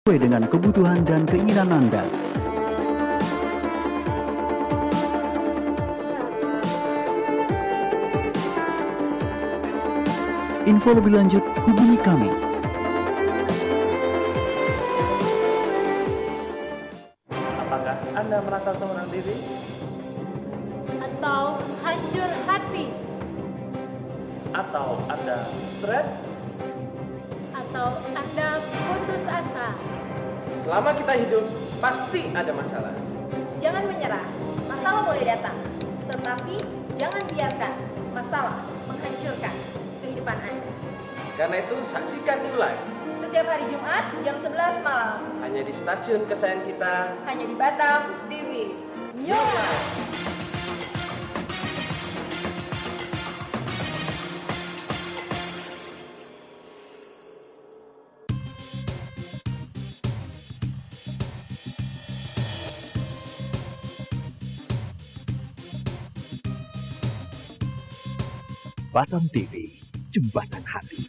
sesuai dengan kebutuhan dan keinginan Anda. Info lebih lanjut hubungi kami. Apakah Anda merasa seorang diri? Atau hancur hati? Atau Anda stres? Atau Anda putus asa? Selama kita hidup, pasti ada masalah. Jangan menyerah, masalah boleh datang. Tetapi jangan biarkan masalah menghancurkan kehidupan Anda. Karena itu, saksikan New Life Setiap hari Jumat jam 11 malam. hanya di stasiun kesayangan kita. Hanya di Batam TV. New Life. Batam TV, Jembatan Hati.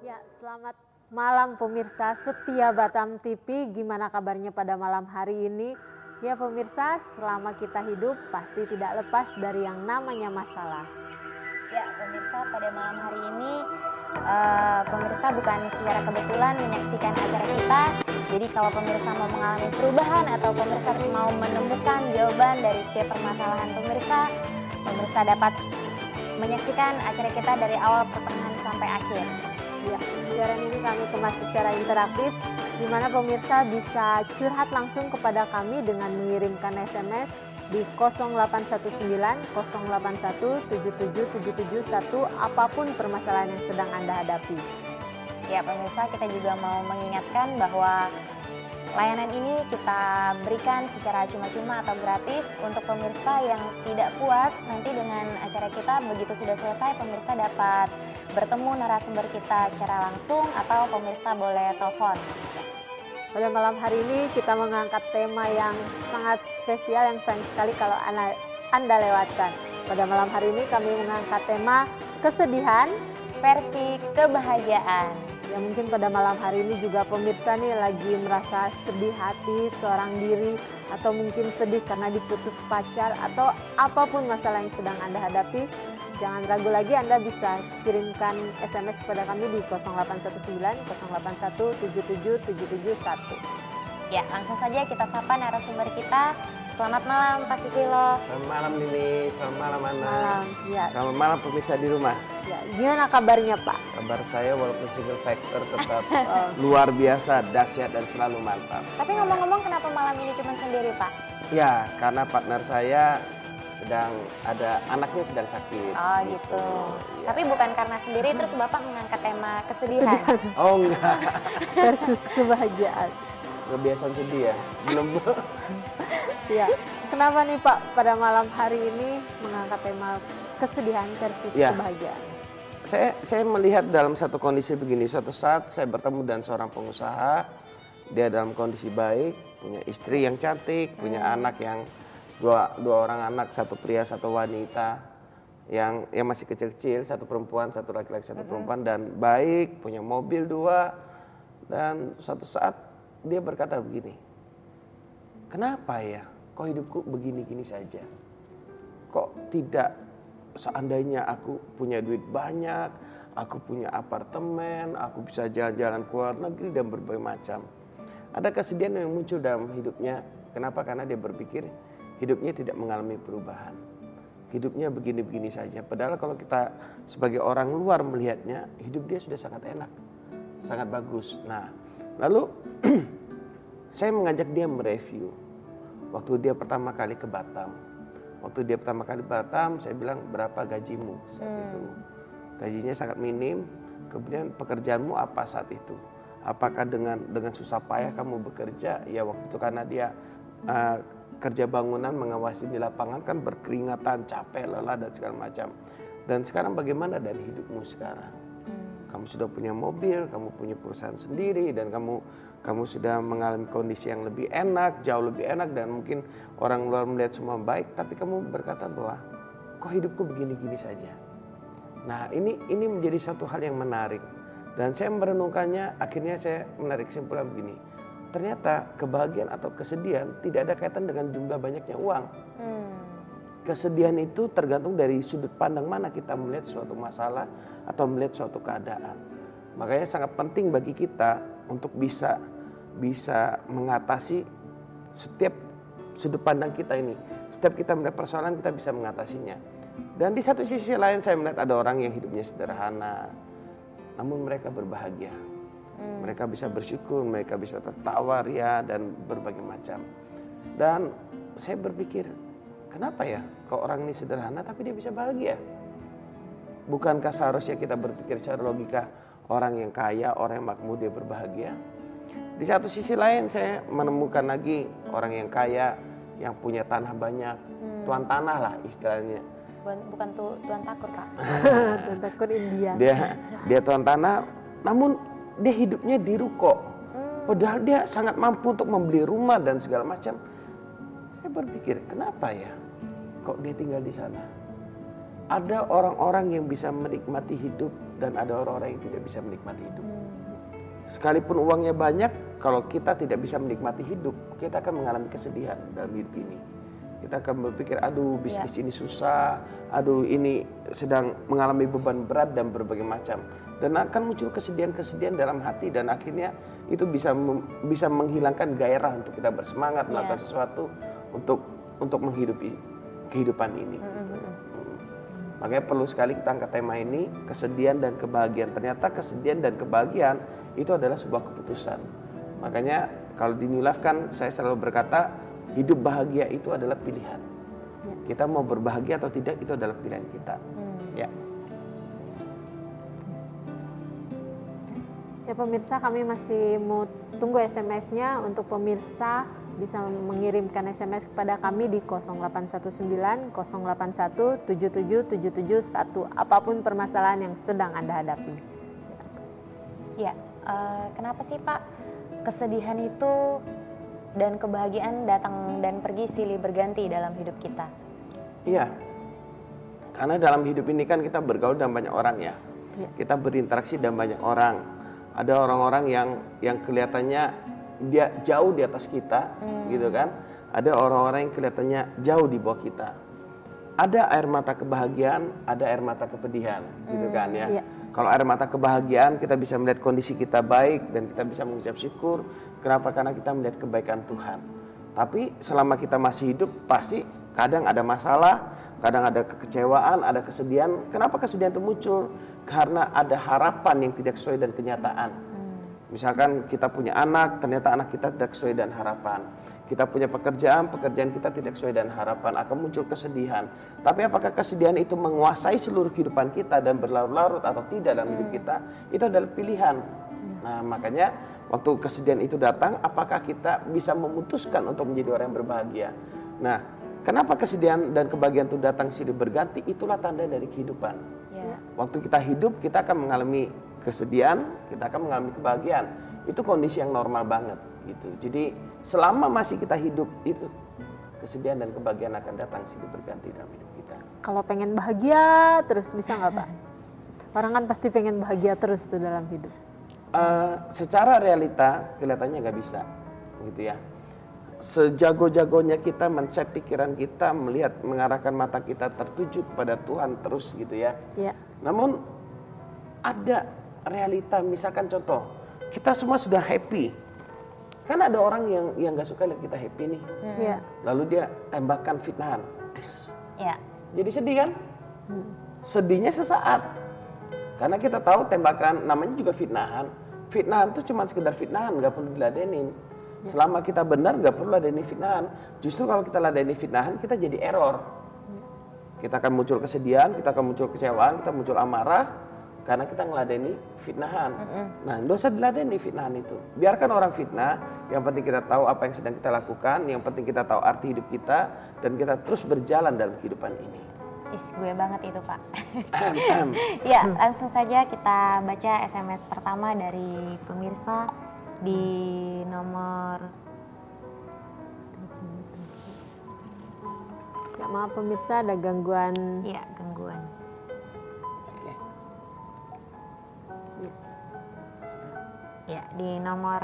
Ya, selamat malam pemirsa setia Batam TV. Gimana kabarnya pada malam hari ini? Ya pemirsa, selama kita hidup pasti tidak lepas dari yang namanya masalah. Ya, pemirsa, pada malam hari ini pemirsa bukan secara kebetulan menyaksikan acara kita. Jadi kalau pemirsa mau mengalami perubahan atau pemirsa mau menemukan jawaban dari setiap permasalahan pemirsa dapat menyaksikan acara kita dari awal pertengahan sampai akhir. Ya, siaran ini kami kemas secara interaktif, di mana pemirsa bisa curhat langsung kepada kami dengan mengirimkan SMS di 0819 081 77771 apapun permasalahan yang sedang Anda hadapi. Ya, pemirsa, kita juga mau mengingatkan bahwa layanan ini kita berikan secara cuma-cuma atau gratis untuk pemirsa yang tidak puas nanti dengan acara kita. Begitu sudah selesai, pemirsa dapat bertemu narasumber kita secara langsung atau pemirsa boleh telepon. Pada malam hari ini kita mengangkat tema yang sangat spesial yang sayang sekali kalau Anda lewatkan. Pada malam hari ini kami mengangkat tema kesedihan Versi kebahagiaan. Ya, mungkin pada malam hari ini juga pemirsa nih lagi merasa sedih hati seorang diri, atau mungkin sedih karena diputus pacar, atau apapun masalah yang sedang Anda hadapi. Jangan ragu lagi, Anda bisa kirimkan SMS kepada kami di 0819 081 77771. Ya, langsung saja kita sapa narasumber kita. Selamat malam Pak Susilo. Selamat malam Nini, selamat malam Ana. Malam, ya. Selamat malam pemirsa di rumah. Ya, gimana kabarnya Pak? Kabar saya walaupun single factor tetap luar biasa, dahsyat dan selalu mantap. Tapi ngomong-ngomong, kenapa malam ini cuma sendiri Pak? Ya, karena partner saya sedang ada anaknya sedang sakit. Oh gitu. Ya. Tapi bukan karena sendiri terus Bapak mengangkat tema kesedihan. Oh enggak, Versus kebahagiaan. kebiasaan sedih ya. Belum. Ya, kenapa nih Pak pada malam hari ini mengangkat tema kesedihan versus Ya. kebahagiaan? Saya melihat dalam satu kondisi begini, suatu saat saya bertemu dengan seorang pengusaha, dia dalam kondisi baik, punya istri yang cantik, punya anak yang dua orang anak, satu pria satu wanita, yang masih kecil-kecil, satu perempuan satu laki-laki satu perempuan, dan baik, punya mobil 2, dan suatu saat dia berkata begini, kenapa ya kok hidupku begini-gini saja, kok tidak seandainya aku punya duit banyak, aku punya apartemen, aku bisa jalan-jalan ke luar negeri dan berbagai macam. Ada kesedihan yang muncul dalam hidupnya. Kenapa? Karena dia berpikir hidupnya tidak mengalami perubahan. Hidupnya begini-begini saja. Padahal kalau kita sebagai orang luar melihatnya, hidup dia sudah sangat enak, sangat bagus. Nah, lalu saya mengajak dia mereview. Waktu dia pertama kali ke Batam, saya bilang, berapa gajimu saat itu? Gajinya sangat minim. Kemudian pekerjaanmu apa saat itu? Apakah dengan susah payah kamu bekerja? Ya waktu itu karena dia kerja bangunan, mengawasi di lapangan kan berkeringatan, capek, lelah dan segala macam. Dan sekarang bagaimana dari hidupmu sekarang? Kamu sudah punya mobil, kamu punya perusahaan sendiri, dan kamu kamu sudah mengalami kondisi yang lebih enak, jauh lebih enak, dan mungkin orang luar melihat semua baik, tapi kamu berkata bahwa kok hidupku begini-gini saja. Nah, ini menjadi satu hal yang menarik, dan saya merenungkannya, akhirnya saya menarik kesimpulan begini. Ternyata kebahagiaan atau kesedihan tidak ada kaitan dengan jumlah banyaknya uang. Kesedihan itu tergantung dari sudut pandang mana kita melihat suatu masalah atau melihat suatu keadaan. Makanya sangat penting bagi kita untuk bisa mengatasi setiap sudut pandang kita ini. Setiap kita melihat persoalan, kita bisa mengatasinya. Dan di satu sisi lain saya melihat ada orang yang hidupnya sederhana, namun mereka berbahagia. Mereka bisa bersyukur, mereka bisa tertawa, ria, dan berbagai macam. Dan saya berpikir, kenapa ya kok orang ini sederhana tapi dia bisa bahagia? Bukankah seharusnya kita berpikir secara logika, orang yang kaya, orang yang makmur dia berbahagia? Di satu sisi lain saya menemukan lagi orang yang kaya, yang punya tanah banyak, tuan tanah lah istilahnya. Bukan tuan takur, Pak. Tuan takur India. Dia tuan tanah, namun dia hidupnya di ruko. Padahal dia sangat mampu untuk membeli rumah dan segala macam. Saya berpikir, kenapa ya kok dia tinggal di sana? Ada orang-orang yang bisa menikmati hidup dan ada orang-orang yang tidak bisa menikmati hidup. Sekalipun uangnya banyak, kalau kita tidak bisa menikmati hidup, kita akan mengalami kesedihan dalam hidup ini. Kita akan berpikir, aduh bisnis ini susah, aduh ini sedang mengalami beban berat dan berbagai macam. Dan akan muncul kesedihan-kesedihan dalam hati, dan akhirnya itu bisa menghilangkan gairah untuk kita bersemangat melakukan sesuatu untuk menghidupi kehidupan ini. Makanya perlu sekali kita angkat tema ini, kesedihan dan kebahagiaan. Ternyata kesedihan dan kebahagiaan itu adalah sebuah keputusan. Makanya kalau di New Life kan saya selalu berkata, hidup bahagia itu adalah pilihan. Kita mau berbahagia atau tidak, itu adalah pilihan kita. Ya. Ya pemirsa, kami masih mau tunggu SMS-nya. Untuk pemirsa bisa mengirimkan SMS kepada kami di 0819 081 77771 apapun permasalahan yang sedang Anda hadapi. Ya, kenapa sih Pak kesedihan itu dan kebahagiaan datang dan pergi silih berganti dalam hidup kita? Iya, karena dalam hidup ini kan kita bergaul dengan banyak orang ya. Kita berinteraksi dengan banyak orang. Ada orang-orang yang kelihatannya dia jauh di atas kita, gitu kan. Ada orang-orang yang kelihatannya jauh di bawah kita. Ada air mata kebahagiaan, ada air mata kepedihan, gitu kan ya. Kalau air mata kebahagiaan, kita bisa melihat kondisi kita baik dan kita bisa mengucap syukur. Kenapa? Karena kita melihat kebaikan Tuhan. Tapi selama kita masih hidup, pasti kadang ada masalah, kadang ada kekecewaan, ada kesedihan. Kenapa kesedihan itu muncul? Karena ada harapan yang tidak sesuai dengan kenyataan. Misalkan kita punya anak, ternyata anak kita tidak sesuai dengan harapan. Kita punya pekerjaan kita tidak sesuai dengan harapan, akan muncul kesedihan. Tapi apakah kesedihan itu menguasai seluruh kehidupan kita dan berlarut-larut atau tidak dalam hidup kita? Itu adalah pilihan. Nah, makanya waktu kesedihan itu datang, apakah kita bisa memutuskan untuk menjadi orang yang berbahagia? Nah, kenapa kesedihan dan kebahagiaan itu datang silih berganti? Itulah tanda dari kehidupan. Waktu kita hidup, kita akan mengalami kesedihan, kita akan mengalami kebahagiaan. Itu kondisi yang normal banget gitu. Jadi selama masih kita hidup, itu kesedihan dan kebahagiaan akan datang silih berganti dalam hidup kita. Kalau pengen bahagia terus bisa nggak Pak? Orang kan pasti pengen bahagia terus tuh dalam hidup. Secara realita kelihatannya nggak bisa, gitu ya. Sejago-jagonya kita men-set pikiran kita, melihat, mengarahkan mata kita tertuju kepada Tuhan terus gitu ya. Namun ada realita, misalkan contoh, kita semua sudah happy. Kan ada orang yang nggak suka lihat kita happy nih. Lalu dia tembakan fitnahan. Jadi sedih kan? Sedihnya sesaat. Karena kita tahu tembakan namanya juga fitnahan. Fitnahan itu cuma sekedar fitnahan, nggak perlu diladenin. Selama kita benar nggak perlu ladeni fitnahan. Justru kalau kita ladeni fitnahan, kita jadi error. Kita akan muncul kesedihan, kita akan muncul kecewaan, kita muncul amarah karena kita ngeladeni fitnahan. Nah, nggak usah diladeni fitnahan itu. Biarkan orang fitnah. Yang penting kita tahu apa yang sedang kita lakukan. Yang penting kita tahu arti hidup kita dan kita terus berjalan dalam kehidupan ini. Gue banget itu Pak. Ya, langsung saja kita baca SMS pertama dari pemirsa. di nomor Ya, maaf pemirsa, ada gangguan. ya gangguan. Oke. Ya, di nomor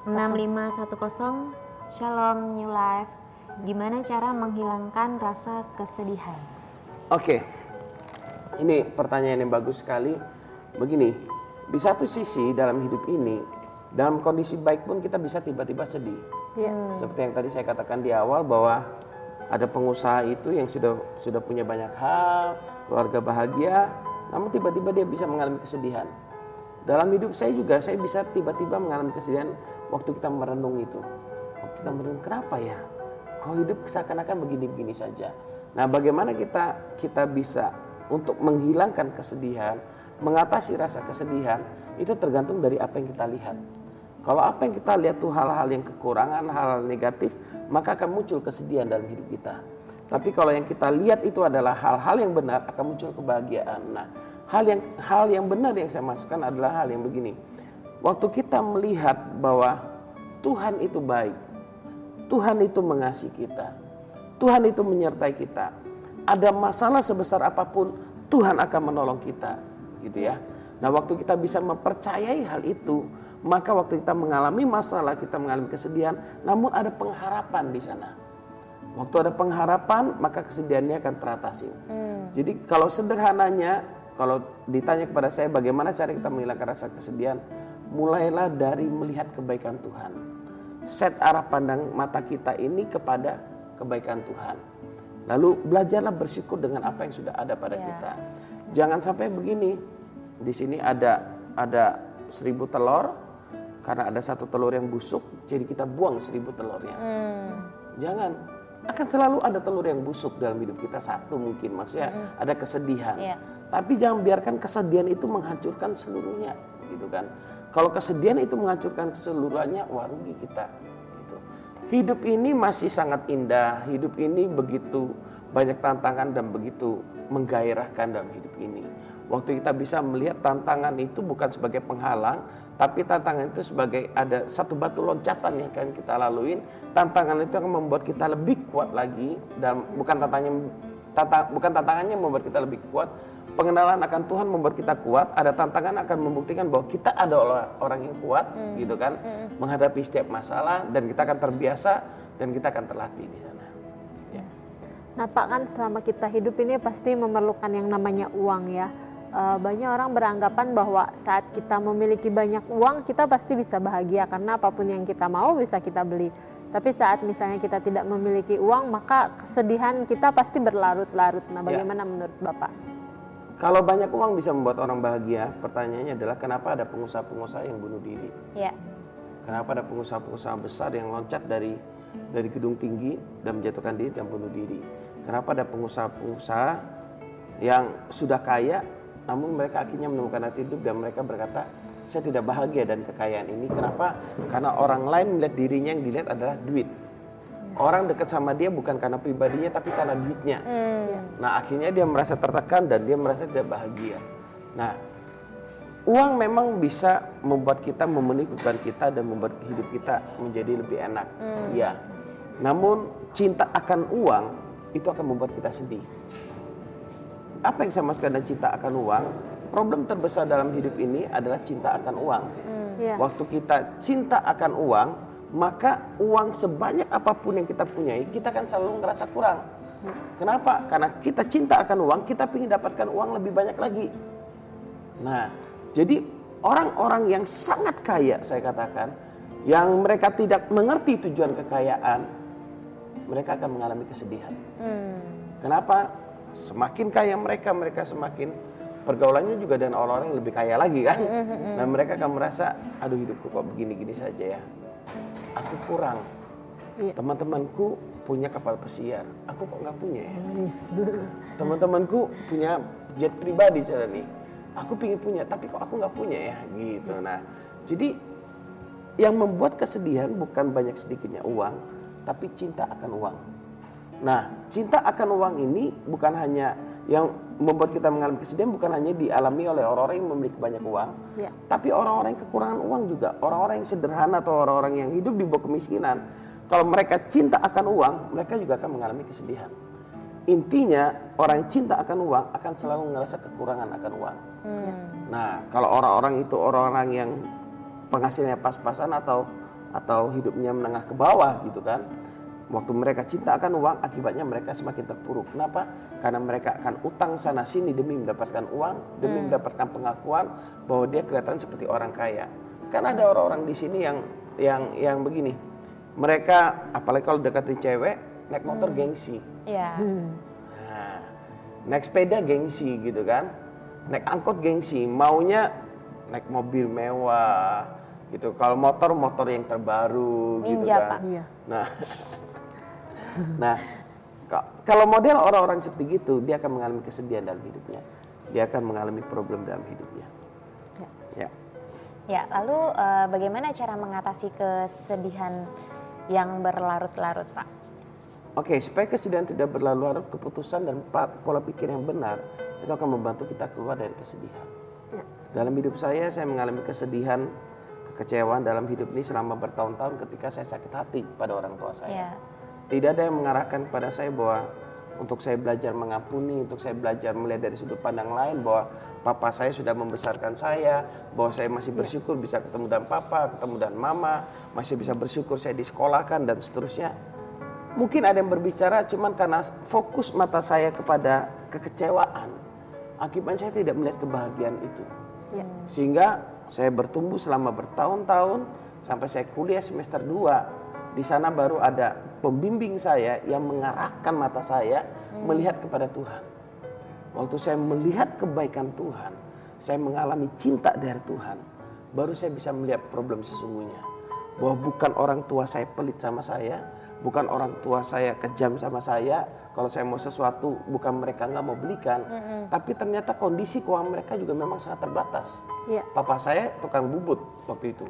6510. Shalom New Life. Gimana cara menghilangkan rasa kesedihan? Oke. Ini pertanyaan yang bagus sekali. Begini, di satu sisi dalam hidup ini, dalam kondisi baik pun kita bisa tiba-tiba sedih. Ya. Seperti yang tadi saya katakan di awal bahwa ada pengusaha itu yang sudah punya banyak hal, keluarga bahagia, namun tiba-tiba dia bisa mengalami kesedihan. Dalam hidup saya juga, saya bisa tiba-tiba mengalami kesedihan waktu kita merenung itu. Waktu kita merenung, kenapa ya? Kok hidup seakan-akan begini-begini saja. Nah, bagaimana kita bisa untuk menghilangkan kesedihan, mengatasi rasa kesedihan, itu tergantung dari apa yang kita lihat. Kalau apa yang kita lihat tuh hal-hal yang kekurangan, hal-hal negatif, maka akan muncul kesedihan dalam hidup kita. Tapi kalau yang kita lihat itu adalah hal-hal yang benar, akan muncul kebahagiaan. Nah, hal yang benar yang saya masukkan adalah hal yang begini. Waktu kita melihat bahwa Tuhan itu baik, Tuhan itu mengasihi kita, Tuhan itu menyertai kita. Ada masalah sebesar apapun, Tuhan akan menolong kita, gitu ya. Nah, waktu kita bisa mempercayai hal itu, maka waktu kita mengalami masalah, kita mengalami kesedihan, namun ada pengharapan di sana. Waktu ada pengharapan, maka kesedihannya akan teratasi. Jadi kalau sederhananya, kalau ditanya kepada saya bagaimana cara kita menghilangkan rasa kesedihan, mulailah dari melihat kebaikan Tuhan. Set arah pandang mata kita ini kepada kebaikan Tuhan. Lalu belajarlah bersyukur dengan apa yang sudah ada pada kita. Jangan sampai begini, di sini ada 1000 telur, karena ada 1 telur yang busuk, jadi kita buang 1000 telurnya. Jangan, akan selalu ada telur yang busuk dalam hidup kita, satu mungkin, maksudnya ada kesedihan. Tapi jangan biarkan kesedihan itu menghancurkan seluruhnya, gitu kan. Kalau kesedihan itu menghancurkan keseluruhannya, wah rugi kita. Gitu. Hidup ini masih sangat indah, hidup ini begitu banyak tantangan dan begitu menggairahkan dalam hidup ini. Waktu kita bisa melihat tantangan itu bukan sebagai penghalang, tapi tantangan itu sebagai ada satu batu loncatan yang akan kita laluin. Tantangan itu akan membuat kita lebih kuat lagi, dan bukan tantangannya membuat kita lebih kuat. Pengenalan akan Tuhan membuat kita kuat. Ada tantangan akan membuktikan bahwa kita ada orang yang kuat, gitu kan, menghadapi setiap masalah, dan kita akan terbiasa dan kita akan terlatih di sana. Ya. Nah Pak, kan selama kita hidup ini pasti memerlukan yang namanya uang ya. Banyak orang beranggapan bahwa saat kita memiliki banyak uang kita pasti bisa bahagia karena apapun yang kita mau bisa kita beli. Tapi saat misalnya kita tidak memiliki uang, maka kesedihan kita pasti berlarut-larut. Nah, bagaimana menurut Bapak? Kalau banyak uang bisa membuat orang bahagia, pertanyaannya adalah kenapa ada pengusaha-pengusaha yang bunuh diri? Ya. Kenapa ada pengusaha-pengusaha besar yang loncat dari gedung tinggi dan menjatuhkan diri dan bunuh diri? Kenapa ada pengusaha-pengusaha yang sudah kaya, namun mereka akhirnya menemukan hati hidup dan mereka berkata, saya tidak bahagia dan kekayaan ini. Kenapa? Karena orang lain melihat dirinya, yang dilihat adalah duit. Orang dekat sama dia bukan karena pribadinya, tapi karena duitnya. Nah, akhirnya dia merasa tertekan dan dia merasa tidak bahagia. Nah, uang memang bisa membuat kita memenuhi kebutuhan kita dan membuat hidup kita menjadi lebih enak. Ya. Namun cinta akan uang itu akan membuat kita sedih. Apa yang saya maksudkan dengan cinta akan uang? Problem terbesar dalam hidup ini adalah cinta akan uang. Waktu kita cinta akan uang, maka uang sebanyak apapun yang kita punyai, kita kan selalu ngerasa kurang. Kenapa? Karena kita cinta akan uang, kita ingin dapatkan uang lebih banyak lagi. Nah, jadi orang-orang yang sangat kaya, saya katakan, yang mereka tidak mengerti tujuan kekayaan, mereka akan mengalami kesedihan. Kenapa? Semakin kaya mereka semakin pergaulannya juga dengan orang-orang yang lebih kaya lagi kan. Nah, mereka akan merasa, aduh hidupku kok begini-gini saja ya. Aku kurang. Teman-temanku punya kapal pesiar, aku kok nggak punya ya. Teman-temanku punya jet pribadi cara nih, aku pingin punya, tapi kok aku nggak punya ya, gitu. Nah, jadi yang membuat kesedihan bukan banyak sedikitnya uang, tapi cinta akan uang. Nah, cinta akan uang ini bukan hanya yang membuat kita mengalami kesedihan bukan hanya dialami oleh orang-orang yang memiliki banyak uang, Ya. tapi orang-orang yang kekurangan uang juga, orang-orang yang sederhana atau orang-orang yang hidup di bawah kemiskinan. Kalau mereka cinta akan uang, mereka juga akan mengalami kesedihan. Intinya orang yang cinta akan uang akan selalu ngerasa kekurangan akan uang. Nah, kalau orang-orang itu orang-orang yang penghasilnya pas-pasan atau hidupnya menengah ke bawah gitu kan, waktu mereka cinta akan uang, akibatnya mereka semakin terpuruk. Kenapa? Karena mereka akan utang sana sini demi mendapatkan uang, demi mendapatkan pengakuan bahwa dia kelihatan seperti orang kaya. Kan ada orang-orang di sini yang begini. Mereka apalagi kalau deketin cewek, naik motor gengsi. Iya. Nah, naik sepeda gengsi gitu kan. Naik angkot gengsi, maunya naik mobil mewah gitu. Kalau motor yang terbaru gitu Ninja, kan. Pak. Iya. Nah, kalau model orang-orang seperti itu, dia akan mengalami kesedihan dalam hidupnya. Dia akan mengalami problem dalam hidupnya. Ya. Ya, lalu bagaimana cara mengatasi kesedihan yang berlarut-larut, Pak? Oke, supaya kesedihan tidak berlarut-larut, keputusan dan pola pikir yang benar itu akan membantu kita keluar dari kesedihan. Ya. Dalam hidup saya mengalami kesedihan, kekecewaan dalam hidup ini selama bertahun-tahun ketika saya sakit hati pada orang tua saya. Ya. Tidak ada yang mengarahkan kepada saya bahwa untuk saya belajar mengampuni, untuk saya belajar melihat dari sudut pandang lain bahwa papa saya sudah membesarkan saya, bahwa saya masih bersyukur bisa ketemu dengan papa, ketemu dengan mama, masih bisa bersyukur saya disekolahkan dan seterusnya. Mungkin ada yang berbicara cuman karena fokus mata saya kepada kekecewaan, akibatnya saya tidak melihat kebahagiaan itu. Ya. Sehingga saya bertumbuh selama bertahun-tahun sampai saya kuliah semester 2. Di sana baru ada pembimbing saya yang mengarahkan mata saya melihat kepada Tuhan. Waktu saya melihat kebaikan Tuhan, saya mengalami cinta dari Tuhan, baru saya bisa melihat problem sesungguhnya. Bahwa bukan orang tua saya pelit sama saya, bukan orang tua saya kejam sama saya. Kalau saya mau sesuatu, bukan mereka nggak mau belikan, tapi ternyata kondisi keuangan mereka juga memang sangat terbatas. Iya. Papa saya tukang bubut waktu itu,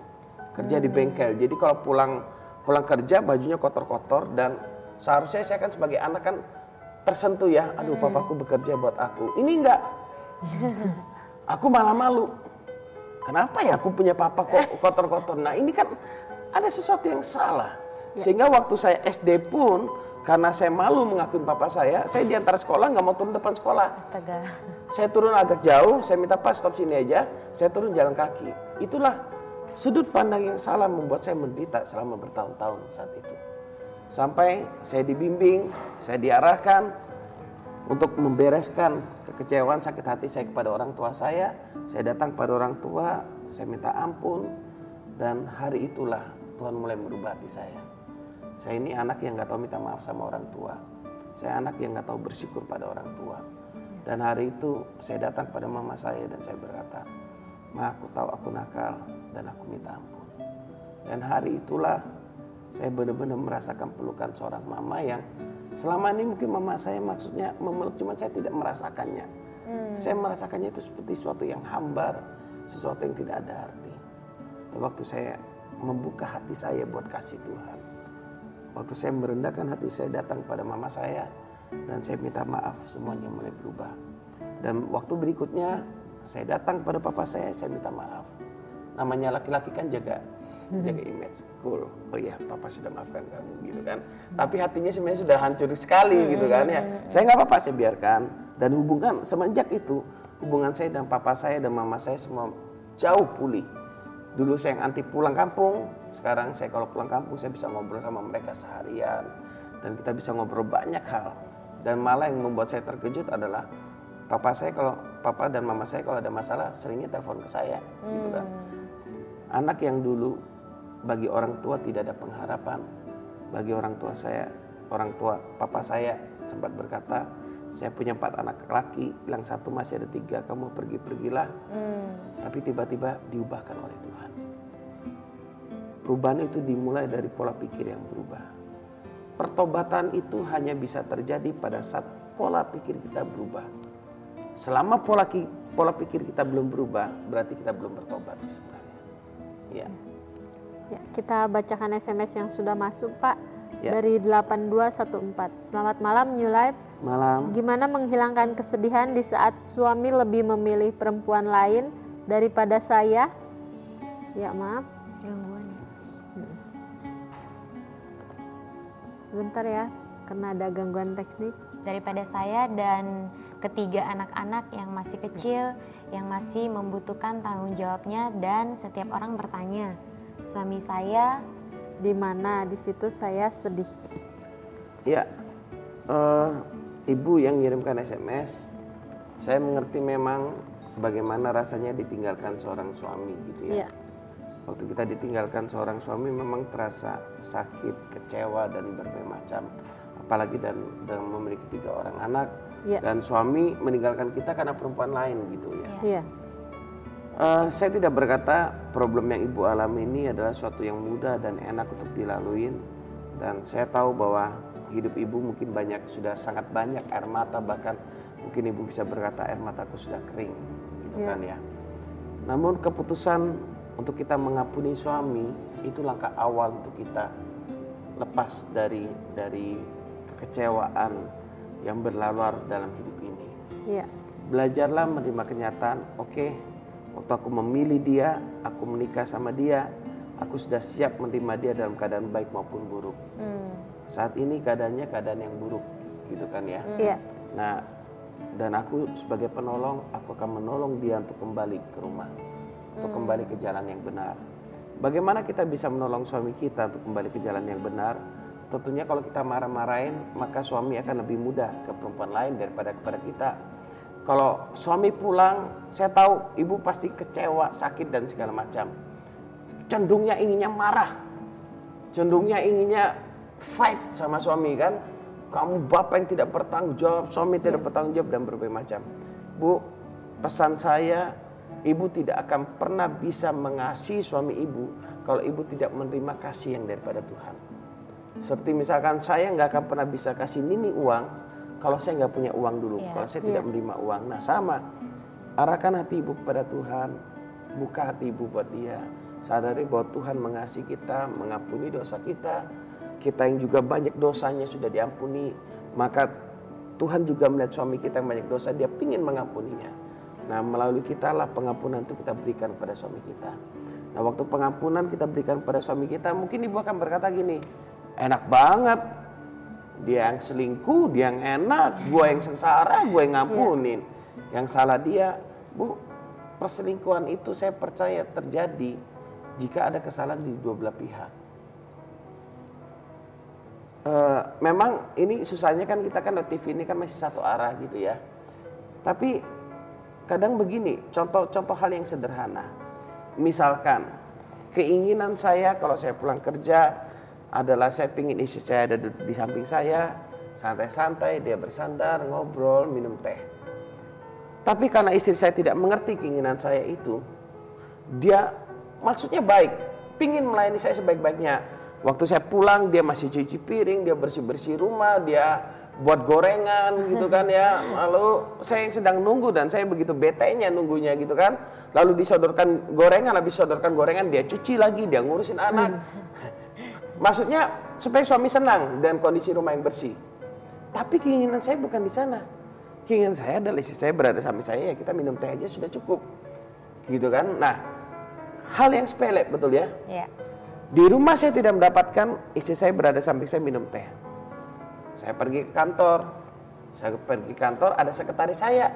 kerja di bengkel. Jadi kalau pulang kerja bajunya kotor-kotor dan seharusnya saya kan sebagai anak kan tersentuh ya, aduh papaku bekerja buat aku. Ini enggak, aku malah malu. Kenapa ya aku punya papa kok kotor-kotor? Nah ini kan ada sesuatu yang salah. Sehingga waktu saya SD pun karena saya malu mengakui papa saya di antara sekolah nggak mau turun depan sekolah. Astaga. Saya turun agak jauh, saya minta Pak stop sini aja, saya turun jalan kaki. Itulah sudut pandang yang salah membuat saya menderita selama bertahun-tahun saat itu. Sampai saya dibimbing, saya diarahkan untuk membereskan kekecewaan sakit hati saya kepada orang tua saya. Saya datang pada orang tua, saya minta ampun, dan hari itulah Tuhan mulai merubah hati saya. Saya ini anak yang gak tahu minta maaf sama orang tua. Saya anak yang gak tahu bersyukur pada orang tua. Dan hari itu saya datang pada mama saya dan saya berkata, Ma, aku tahu aku nakal dan aku minta ampun. Dan hari itulah saya benar-benar merasakan pelukan seorang mama yang selama ini mungkin mama saya maksudnya memeluk, cuma saya tidak merasakannya. Saya merasakannya itu seperti sesuatu yang hambar, sesuatu yang tidak ada arti. Dan waktu saya membuka hati saya buat kasih Tuhan, waktu saya merendahkan hati saya datang pada mama saya dan saya minta maaf, semuanya mulai berubah. Dan waktu berikutnya saya datang pada papa saya minta maaf. Namanya laki-laki kan jaga image, cool. Oh iya, papa sudah maafkan kamu gitu kan. Tapi hatinya sebenarnya sudah hancur sekali gitu kan ya. Saya nggak apa-apa, saya biarkan. Dan hubungan semenjak itu, hubungan saya dan papa saya dan mama saya semua jauh pulih. Dulu saya yang anti pulang kampung, sekarang saya kalau pulang kampung saya bisa ngobrol sama mereka seharian. Dan kita bisa ngobrol banyak hal. Dan malah yang membuat saya terkejut adalah papa dan mama saya kalau ada masalah seringnya telepon ke saya gitu kan. Anak yang dulu bagi orang tua tidak ada pengharapan, bagi orang tua papa saya sempat berkata, saya punya 4 anak laki, yang satu masih ada 3, kamu pergilah. Tapi tiba-tiba diubahkan oleh Tuhan. Perubahan itu dimulai dari pola pikir yang berubah. Pertobatan itu hanya bisa terjadi pada saat pola pikir kita berubah. Selama pola pikir kita belum berubah, berarti kita belum bertobat sebenarnya. Ya. Ya, kita bacakan SMS yang sudah masuk, Pak. Ya. dari 8214. Selamat malam New Life. Malam. Gimana menghilangkan kesedihan di saat suami lebih memilih perempuan lain daripada saya? Ya maaf, Gangguan ya. sebentar ya, karena ada gangguan teknik. Daripada saya dan ketiga anak-anak yang masih kecil, yang masih membutuhkan tanggung jawabnya, dan setiap orang bertanya, suami saya Di mana di situ saya sedih. Ya, ibu yang ngirimkan SMS, saya mengerti memang bagaimana rasanya ditinggalkan seorang suami gitu ya. Iya. Waktu kita ditinggalkan seorang suami memang terasa sakit, kecewa dan berbagai macam. Apalagi dan memiliki 3 orang anak Iya. dan suami meninggalkan kita karena perempuan lain gitu ya. Iya. Saya tidak berkata problem yang ibu alami ini adalah suatu yang mudah dan enak untuk dilaluin, dan saya tahu bahwa hidup ibu mungkin sudah sangat banyak air mata, bahkan mungkin ibu bisa berkata air mataku sudah kering gitu Iya. kan ya. Namun keputusan untuk kita mengampuni suami itu langkah awal untuk kita lepas dari kekecewaan yang berlalu dalam hidup ini. Iya. Belajarlah menerima kenyataan, oke, waktu aku memilih dia, aku menikah sama dia, aku sudah siap menerima dia dalam keadaan baik maupun buruk. Saat ini keadaannya keadaan yang buruk, gitu kan ya. Iya. Nah, dan aku sebagai penolong, aku akan menolong dia untuk kembali ke rumah, untuk kembali ke jalan yang benar. Bagaimana kita bisa menolong suami kita untuk kembali ke jalan yang benar? Tentunya kalau kita marah-marahin, maka suami akan lebih mudah ke perempuan lain daripada kepada kita. Kalau suami pulang, saya tahu ibu pasti kecewa, sakit dan segala macam. Cenderungnya inginnya marah, cenderungnya inginnya fight sama suami kan. Kamu bapak yang tidak bertanggung jawab, suami tidak bertanggung jawab dan berbagai macam. Bu, pesan saya, ibu tidak akan pernah bisa mengasihi suami ibu kalau ibu tidak menerima kasih yang daripada Tuhan. Seperti misalkan saya nggak akan pernah bisa kasih Nini uang kalau saya nggak punya uang dulu, kalau saya tidak menerima uang. Nah sama, arahkan hati ibu kepada Tuhan, buka hati ibu buat dia. Sadari bahwa Tuhan mengasihi kita, mengampuni dosa kita. Kita yang juga banyak dosanya sudah diampuni, maka Tuhan juga melihat suami kita yang banyak dosa, dia pingin mengampuninya. Nah melalui kita lah pengampunan itu kita berikan pada suami kita. Nah waktu pengampunan kita berikan pada suami kita, mungkin ibu akan berkata gini, enak banget, dia yang selingkuh, dia yang enak, gua yang sengsara, gua yang ngampunin. Yang salah dia. Bu, perselingkuhan itu saya percaya terjadi jika ada kesalahan di dua belah pihak. Memang ini susahnya kan kita kan TV ini kan masih satu arah gitu ya. Tapi kadang begini, contoh hal yang sederhana. Misalkan keinginan saya kalau saya pulang kerja adalah saya pingin istri saya ada di samping saya, santai-santai, dia bersandar, ngobrol, minum teh. Tapi karena istri saya tidak mengerti keinginan saya itu, dia maksudnya baik, pingin melayani saya sebaik-baiknya. Waktu saya pulang dia masih cuci piring, dia bersih-bersih rumah, dia buat gorengan gitu kan ya. Lalu saya yang sedang nunggu dan saya begitu betenya nunggunya gitu kan. Lalu disodorkan gorengan, habis disodorkan gorengan dia cuci lagi, dia ngurusin anak. Maksudnya supaya suami senang dan kondisi rumah yang bersih. Tapi keinginan saya bukan di sana. Keinginan saya adalah istri saya berada samping saya, ya kita minum teh aja sudah cukup. Gitu kan. Nah, hal yang sepele betul ya. Iya. Di rumah saya tidak mendapatkan istri saya berada samping saya minum teh. Saya pergi ke kantor, ada sekretaris saya.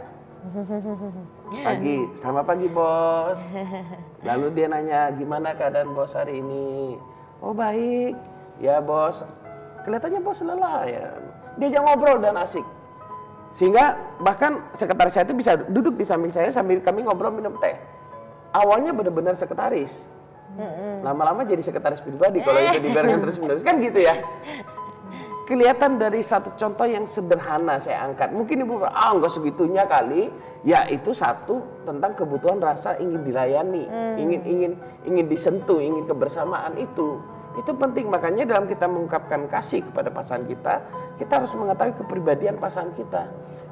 Selamat pagi bos. Lalu dia nanya, gimana keadaan bos hari ini? Oh baik, ya bos. Kelihatannya bos lelah ya. Dia ngobrol dan asik. Sehingga bahkan sekretaris saya itu bisa duduk di samping saya sambil kami ngobrol minum teh. Awalnya benar-benar sekretaris. Lama-lama jadi sekretaris pribadi kalau itu dibiarkan terus-menerus kan gitu ya. Kelihatan dari satu contoh yang sederhana saya angkat. Mungkin ibu enggak segitunya kali. Ya itu satu tentang kebutuhan rasa ingin dilayani, ingin disentuh, ingin kebersamaan itu penting. Makanya dalam kita mengungkapkan kasih kepada pasangan kita harus mengetahui kepribadian pasangan kita.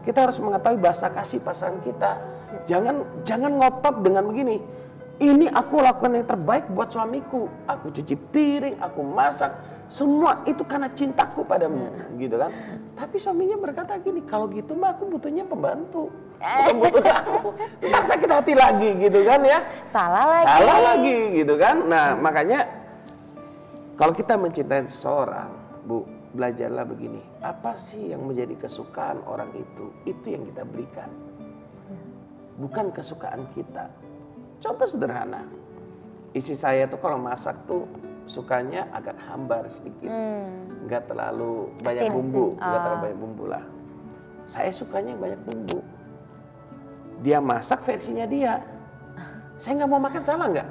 Kita harus mengetahui bahasa kasih pasangan kita. Jangan ngotot dengan begini. Ini aku lakukan yang terbaik buat suamiku. Aku cuci piring, aku masak. semua itu karena cintaku padamu, gitu kan. Tapi suaminya berkata gini, kalau gitu mah aku butuhnya pembantu, bukan butuh kamu. Ntar sakit hati lagi, gitu kan ya. Salah lagi, gitu kan. Nah, makanya kalau kita mencintai seseorang, Bu, belajarlah begini. Apa sih yang menjadi kesukaan orang itu? Itu yang kita berikan. Bukan kesukaan kita. Contoh sederhana. Istri saya tuh kalau masak tuh sukanya agak hambar sedikit. Nggak terlalu banyak Asin. bumbu. Nggak terlalu banyak bumbu lah. Saya sukanya yang banyak bumbu. Dia masak versinya dia. Saya nggak mau makan, salah nggak?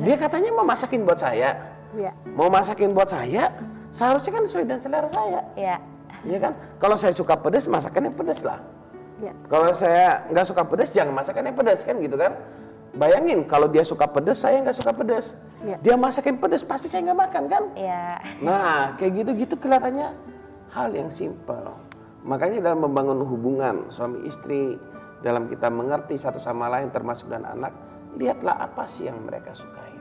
Dia katanya mau masakin buat saya. Iya. Mau masakin buat saya, seharusnya kan sesuai dengan selera saya. Iya. Iya kan? Kalau saya suka pedas, masakannya pedas lah. Iya. Kalau saya nggak suka pedas, jangan masakannya pedas, kan gitu kan? Bayangin kalau dia suka pedas, saya nggak suka pedas. Iya. Dia masakin pedas, pasti saya nggak makan kan? Iya. Nah, kayak gitu-gitu kelihatannya hal yang simpel. Makanya dalam membangun hubungan suami istri, dalam kita mengerti satu sama lain termasuk dan anak, lihatlah apa sih yang mereka sukai.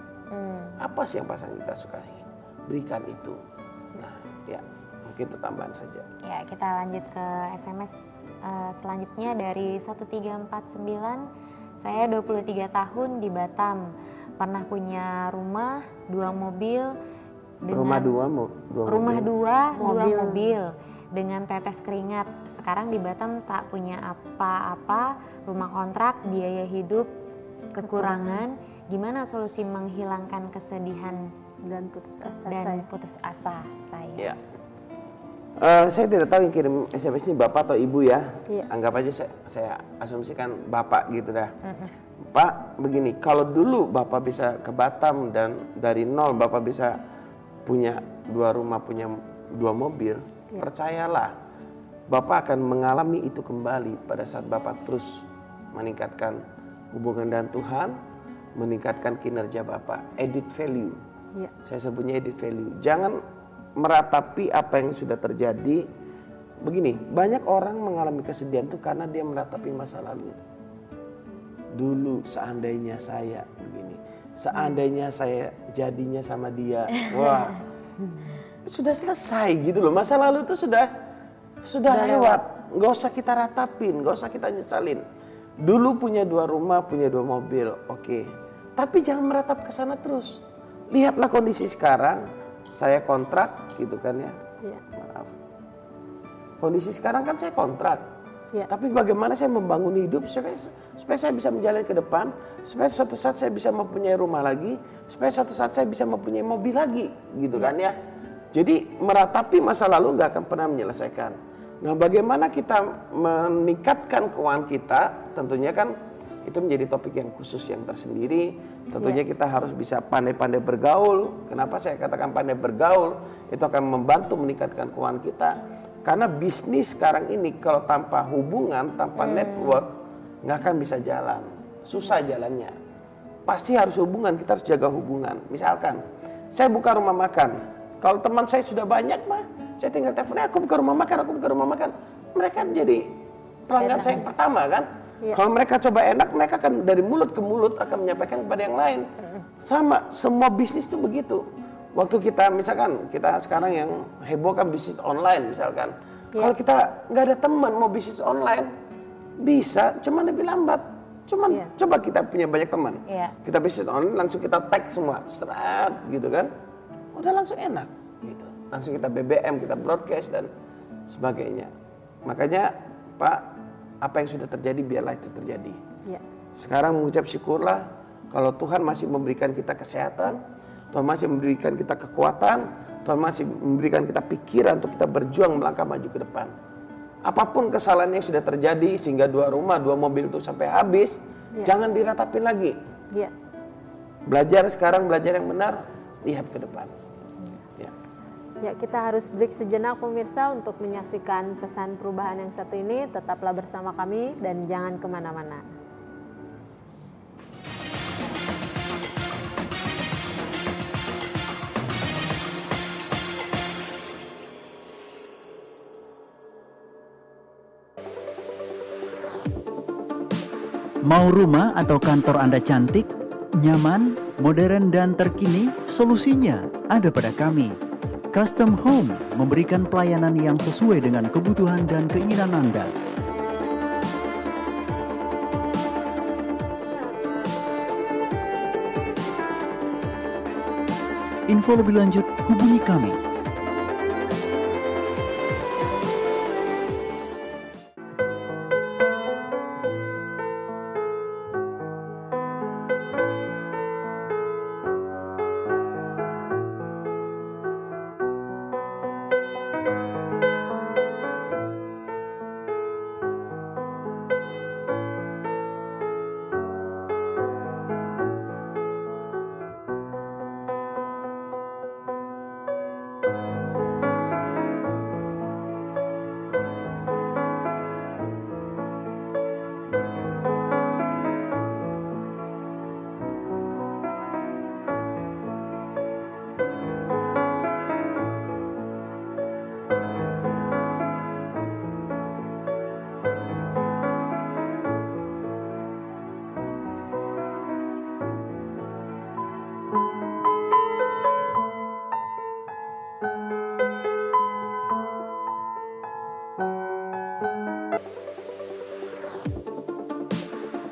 Apa sih yang pasangan kita sukai. Berikan itu. Nah, ya mungkin itu tambahan saja. Ya, kita lanjut ke SMS selanjutnya dari 1349. Saya 23 tahun di Batam. Pernah punya rumah, 2 mobil. Rumah dua mobil dengan tetes keringat. Sekarang di Batam tak punya apa-apa, rumah kontrak, biaya hidup kekurangan. Gimana solusi menghilangkan kesedihan Dan putus asa dan saya. putus asa saya? Ya. Saya tidak tahu yang kirim SMS ini bapak atau ibu ya. Iya. Anggap aja saya asumsikan bapak gitu dah. Pak, begini, kalau dulu bapak bisa ke Batam dan dari nol bapak bisa punya 2 rumah, punya 2 mobil, percayalah, bapak akan mengalami itu kembali pada saat bapak terus meningkatkan hubungan dengan Tuhan, meningkatkan kinerja bapak, added value. Iya. Saya sebutnya added value. Jangan meratapi apa yang sudah terjadi. Begini, banyak orang mengalami kesedihan itu karena dia meratapi masa lalu. Dulu seandainya saya begini, seandainya saya jadinya sama dia, wah, sudah selesai gitu loh. Masa lalu itu sudah lewat. Nggak usah kita ratapin, nggak usah kita nyesalin. Dulu punya 2 rumah, punya 2 mobil, oke. Tapi jangan meratap ke sana terus. Lihatlah kondisi sekarang. Saya kontrak gitu kan ya. Iya. Maaf. Kondisi sekarang kan saya kontrak. Iya. Tapi bagaimana saya membangun hidup supaya saya bisa menjalani ke depan, supaya suatu saat saya bisa mempunyai rumah lagi, supaya suatu saat saya bisa mempunyai mobil lagi, gitu kan ya. Jadi meratapi masa lalu nggak akan pernah menyelesaikan. Nah, bagaimana kita meningkatkan keuangan kita, tentunya kan itu menjadi topik yang khusus yang tersendiri. Tentunya kita harus bisa pandai-pandai bergaul. Kenapa saya katakan pandai bergaul? Itu akan membantu meningkatkan keuangan kita. Karena bisnis sekarang ini kalau tanpa hubungan, tanpa network, nggak akan bisa jalan. Susah jalannya. Pasti harus hubungan, kita harus jaga hubungan. Misalkan, saya buka rumah makan. Kalau teman saya sudah banyak mah, saya tinggal telepon, aku buka rumah makan. Mereka jadi pelanggan saya yang pertama kan. Iya. Kalau mereka coba enak, mereka akan dari mulut ke mulut akan menyampaikan kepada yang lain. Sama, semua bisnis itu begitu. Waktu kita misalkan, kita sekarang yang heboh kan bisnis online misalkan. Kalau kita nggak ada teman mau bisnis online, bisa, cuman lebih lambat. Cuman coba kita punya banyak teman. Kita bisnis online, langsung kita tag semua, serat gitu kan. Udah langsung enak gitu. Langsung kita BBM, kita broadcast dan sebagainya. Makanya Pak, apa yang sudah terjadi biarlah itu terjadi. Sekarang mengucap syukurlah kalau Tuhan masih memberikan kita kesehatan, Tuhan masih memberikan kita kekuatan, Tuhan masih memberikan kita pikiran untuk kita berjuang melangkah maju ke depan. Apapun kesalahan yang sudah terjadi sehingga 2 rumah, 2 mobil itu sampai habis, jangan diratapin lagi. Belajar sekarang, belajar yang benar, lihat ke depan. Ya, kita harus break sejenak pemirsa untuk menyaksikan pesan perubahan yang satu ini. Tetaplah bersama kami dan jangan kemana-mana. Mau rumah atau kantor Anda cantik, nyaman, modern dan terkini? Solusinya ada pada kami. Custom Home memberikan pelayanan yang sesuai dengan kebutuhan dan keinginan Anda. Info lebih lanjut hubungi kami.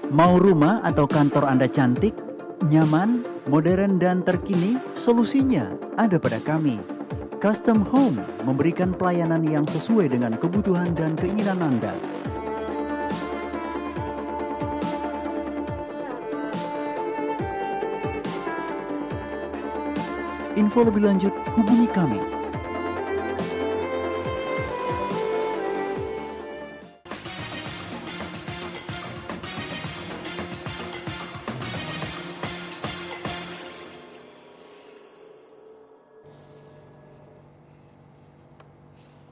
Mau rumah atau kantor Anda cantik, nyaman, modern, dan terkini? Solusinya ada pada kami. Custom Home memberikan pelayanan yang sesuai dengan kebutuhan dan keinginan Anda. Info lebih lanjut hubungi kami.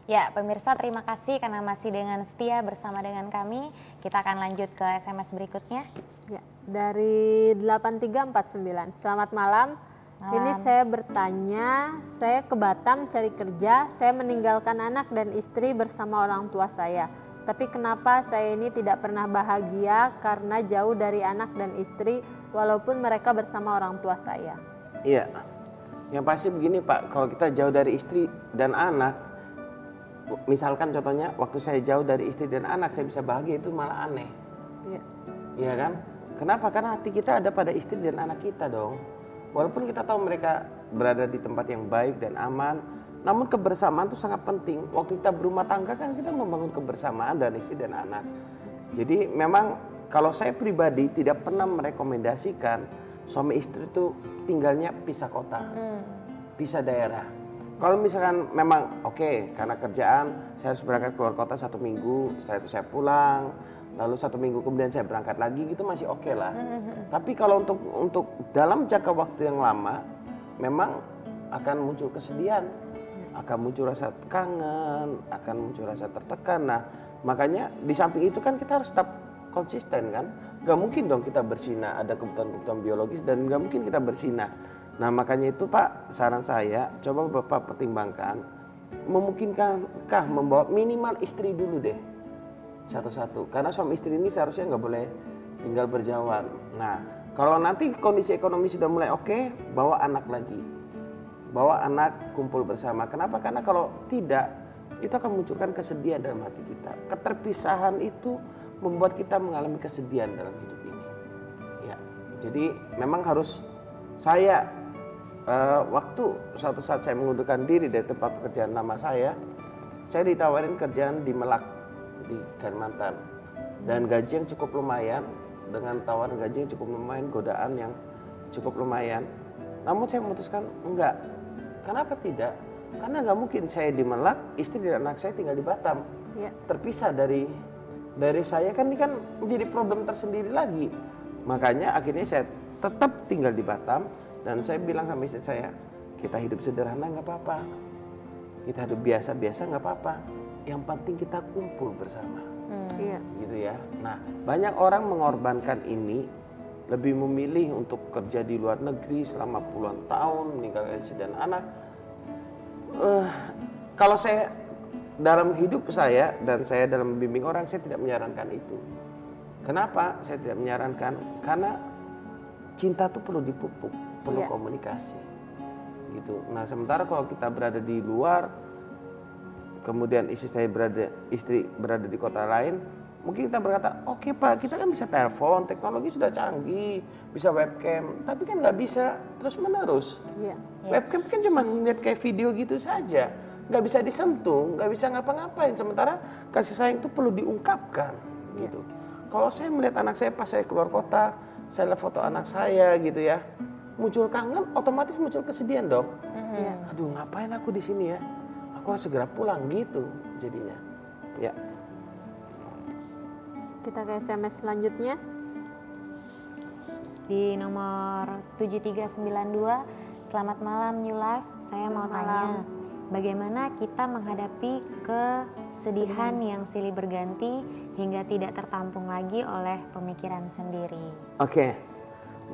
Ya, pemirsa, terima kasih karena masih dengan setia bersama dengan kami. Kita akan lanjut ke SMS berikutnya. Ya, dari 8349. Selamat malam. Ini saya bertanya, saya ke Batam cari kerja, saya meninggalkan anak dan istri bersama orang tua saya. Tapi kenapa saya ini tidak pernah bahagia karena jauh dari anak dan istri walaupun mereka bersama orang tua saya? Iya, yang pasti begini Pak, kalau kita jauh dari istri dan anak, misalkan contohnya waktu saya jauh dari istri dan anak saya bisa bahagia, itu malah aneh. Iya. Iya kan? Kenapa? Karena hati kita ada pada istri dan anak kita dong. Walaupun kita tahu mereka berada di tempat yang baik dan aman, namun kebersamaan itu sangat penting. Waktu kita berumah tangga kan kita membangun kebersamaan dan istri dan anak. Jadi memang kalau saya pribadi tidak pernah merekomendasikan suami istri itu tinggalnya pisah kota, pisah daerah. Kalau misalkan memang oke, karena kerjaan saya harus berangkat keluar kota 1 minggu, setelah itu saya pulang, lalu 1 minggu kemudian saya berangkat lagi, gitu masih oke lah. Tapi kalau untuk dalam jangka waktu yang lama, memang akan muncul kesedihan, akan muncul rasa kangen, akan muncul rasa tertekan. Nah, makanya di samping itu kan kita harus tetap konsisten kan. Gak mungkin dong kita bersinah, ada kebutuhan-kebutuhan biologis dan gak mungkin kita bersinah. Nah makanya itu Pak, saran saya coba Bapak pertimbangkan, memungkinkankah membawa minimal istri dulu deh, satu-satu. Karena suami istri ini seharusnya nggak boleh tinggal berjauhan. Nah kalau nanti kondisi ekonomi sudah mulai oke, bawa anak lagi, bawa anak kumpul bersama. Kenapa? Karena kalau tidak, itu akan munculkan kesedihan dalam hati kita. Keterpisahan itu membuat kita mengalami kesedihan dalam hidup ini. Ya, jadi memang harus saya waktu suatu saat saya mengundurkan diri dari tempat pekerjaan lama saya ditawarin kerjaan di Melak di Kalimantan dan gaji yang cukup lumayan, dengan tawaran gaji yang cukup lumayan, godaan yang cukup lumayan. Namun saya memutuskan enggak. Kenapa tidak? Karena nggak mungkin saya di Melak, istri dan anak saya tinggal di Batam, terpisah dari saya, kan ini kan menjadi problem tersendiri lagi. Makanya akhirnya saya tetap tinggal di Batam. Dan saya bilang sama istri saya, kita hidup sederhana nggak apa-apa, kita hidup biasa-biasa nggak apa-apa, yang penting kita kumpul bersama, gitu ya. Nah banyak orang mengorbankan ini, lebih memilih untuk kerja di luar negeri selama puluhan tahun, meninggalkan istri dan anak. Kalau saya dalam hidup saya dan saya dalam membimbing orang, saya tidak menyarankan itu. Kenapa saya tidak menyarankan? Karena cinta itu perlu dipupuk, perlu komunikasi, gitu. Nah sementara kalau kita berada di luar, kemudian istri berada di kota lain, mungkin kita berkata, oke Pak, kita kan bisa telepon, teknologi sudah canggih, bisa webcam, tapi kan nggak bisa terus menerus. Webcam kan cuma ngeliat kayak video gitu saja, nggak bisa disentuh, nggak bisa ngapa-ngapain. Sementara kasih sayang itu perlu diungkapkan gitu. Kalau saya melihat anak saya pas saya keluar kota, saya lihat foto anak saya gitu ya, muncul kangen, otomatis muncul kesedihan dong. Aduh, ngapain aku di sini ya? Aku harus segera pulang gitu jadinya. Ya. Kita ke SMS selanjutnya. Di nomor 7392, selamat malam New Life. Saya mau tanya, bagaimana kita menghadapi kesedihan yang silih berganti hingga tidak tertampung lagi oleh pemikiran sendiri? Oke.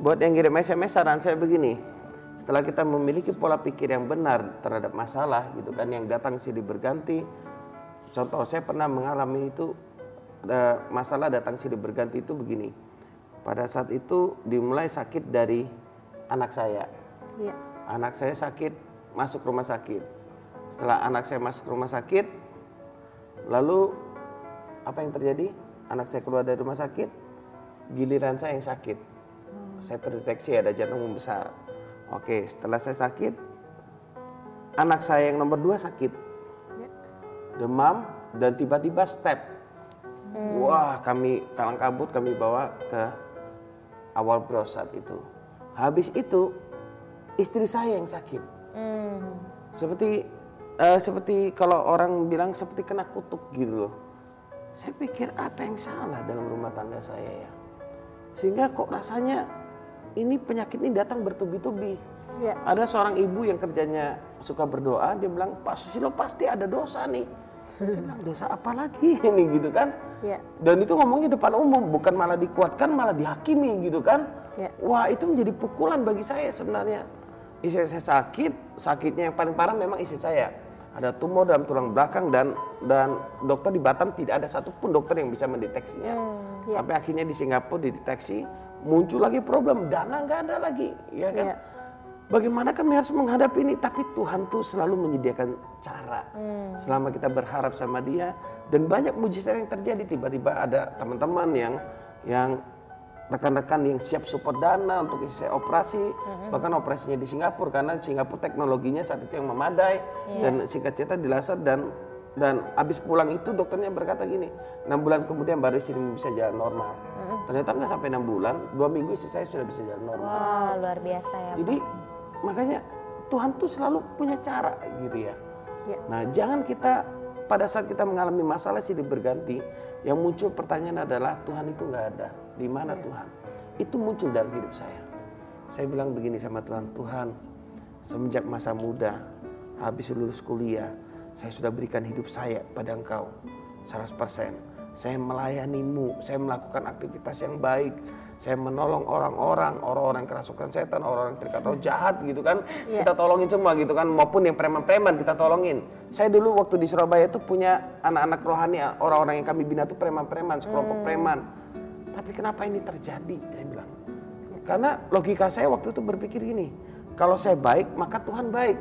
Buat yang kirim SMS, saran saya begini. Setelah kita memiliki pola pikir yang benar terhadap masalah gitu kan, yang datang silih berganti. Contoh saya pernah mengalami itu, masalah datang silih berganti itu begini. Pada saat itu dimulai sakit dari anak saya. Anak saya sakit, masuk rumah sakit. Setelah anak saya masuk rumah sakit, lalu apa yang terjadi? Anak saya keluar dari rumah sakit, giliran saya yang sakit. Saya terdeteksi ada jantung membesar. Oke, setelah saya sakit, anak saya yang nomor 2 sakit. Demam dan tiba-tiba step. Wah, kami kalang kabut, kami bawa ke awal bros saat itu. Habis itu, istri saya yang sakit. Seperti kalau orang bilang seperti kena kutuk gitu loh. Saya pikir apa yang salah dalam rumah tangga saya ya. Sehingga kok rasanya ini penyakit ini datang bertubi-tubi. Ada seorang ibu yang kerjanya suka berdoa, dia bilang, Pak Susilo pasti ada dosa nih. Saya bilang, dosa apa lagi ini gitu kan. Dan itu ngomongnya depan umum, bukan malah dikuatkan, malah dihakimi gitu kan. Wah, itu menjadi pukulan bagi saya sebenarnya. Istri saya sakit, sakitnya yang paling parah memang istri saya. Ada tumor dalam tulang belakang dan dokter di Batam tidak ada satupun dokter yang bisa mendeteksinya. Sampai akhirnya di Singapura dideteksi, muncul lagi problem, dana nggak ada lagi, ya kan? Bagaimana kami harus menghadapi ini? Tapi Tuhan tuh selalu menyediakan cara. Selama kita berharap sama Dia, dan banyak mujizat yang terjadi. Tiba-tiba ada teman-teman yang rekan-rekan yang siap support dana untuk isi operasi, bahkan operasinya di Singapura karena di Singapura teknologinya saat itu yang memadai, dan singkat cerita dilaser dan habis pulang itu dokternya berkata gini, 6 bulan kemudian baru istri bisa jalan normal. Ternyata nggak sampai 6 bulan, 2 minggu istri saya sudah bisa jalan normal. Wah, luar biasa ya. Jadi makanya Tuhan tuh selalu punya cara gitu ya. Nah jangan kita pada saat kita mengalami masalah silih berganti, yang muncul pertanyaan adalah Tuhan itu nggak ada. Di mana Tuhan? Itu muncul dalam hidup saya. Saya bilang begini sama Tuhan, Tuhan semenjak masa muda, habis lulus kuliah, saya sudah berikan hidup saya pada Engkau 100%. Saya melayanimu, saya melakukan aktivitas yang baik, saya menolong orang-orang kerasukan setan, orang-orang terikat roh jahat gitu kan. Kita tolongin semua gitu kan, maupun yang preman-preman kita tolongin. Saya dulu waktu di Surabaya itu punya anak-anak rohani, orang-orang yang kami bina itu preman-preman, sekelompok preman. Tapi kenapa ini terjadi? Saya bilang. Karena logika saya waktu itu berpikir gini, kalau saya baik maka Tuhan baik.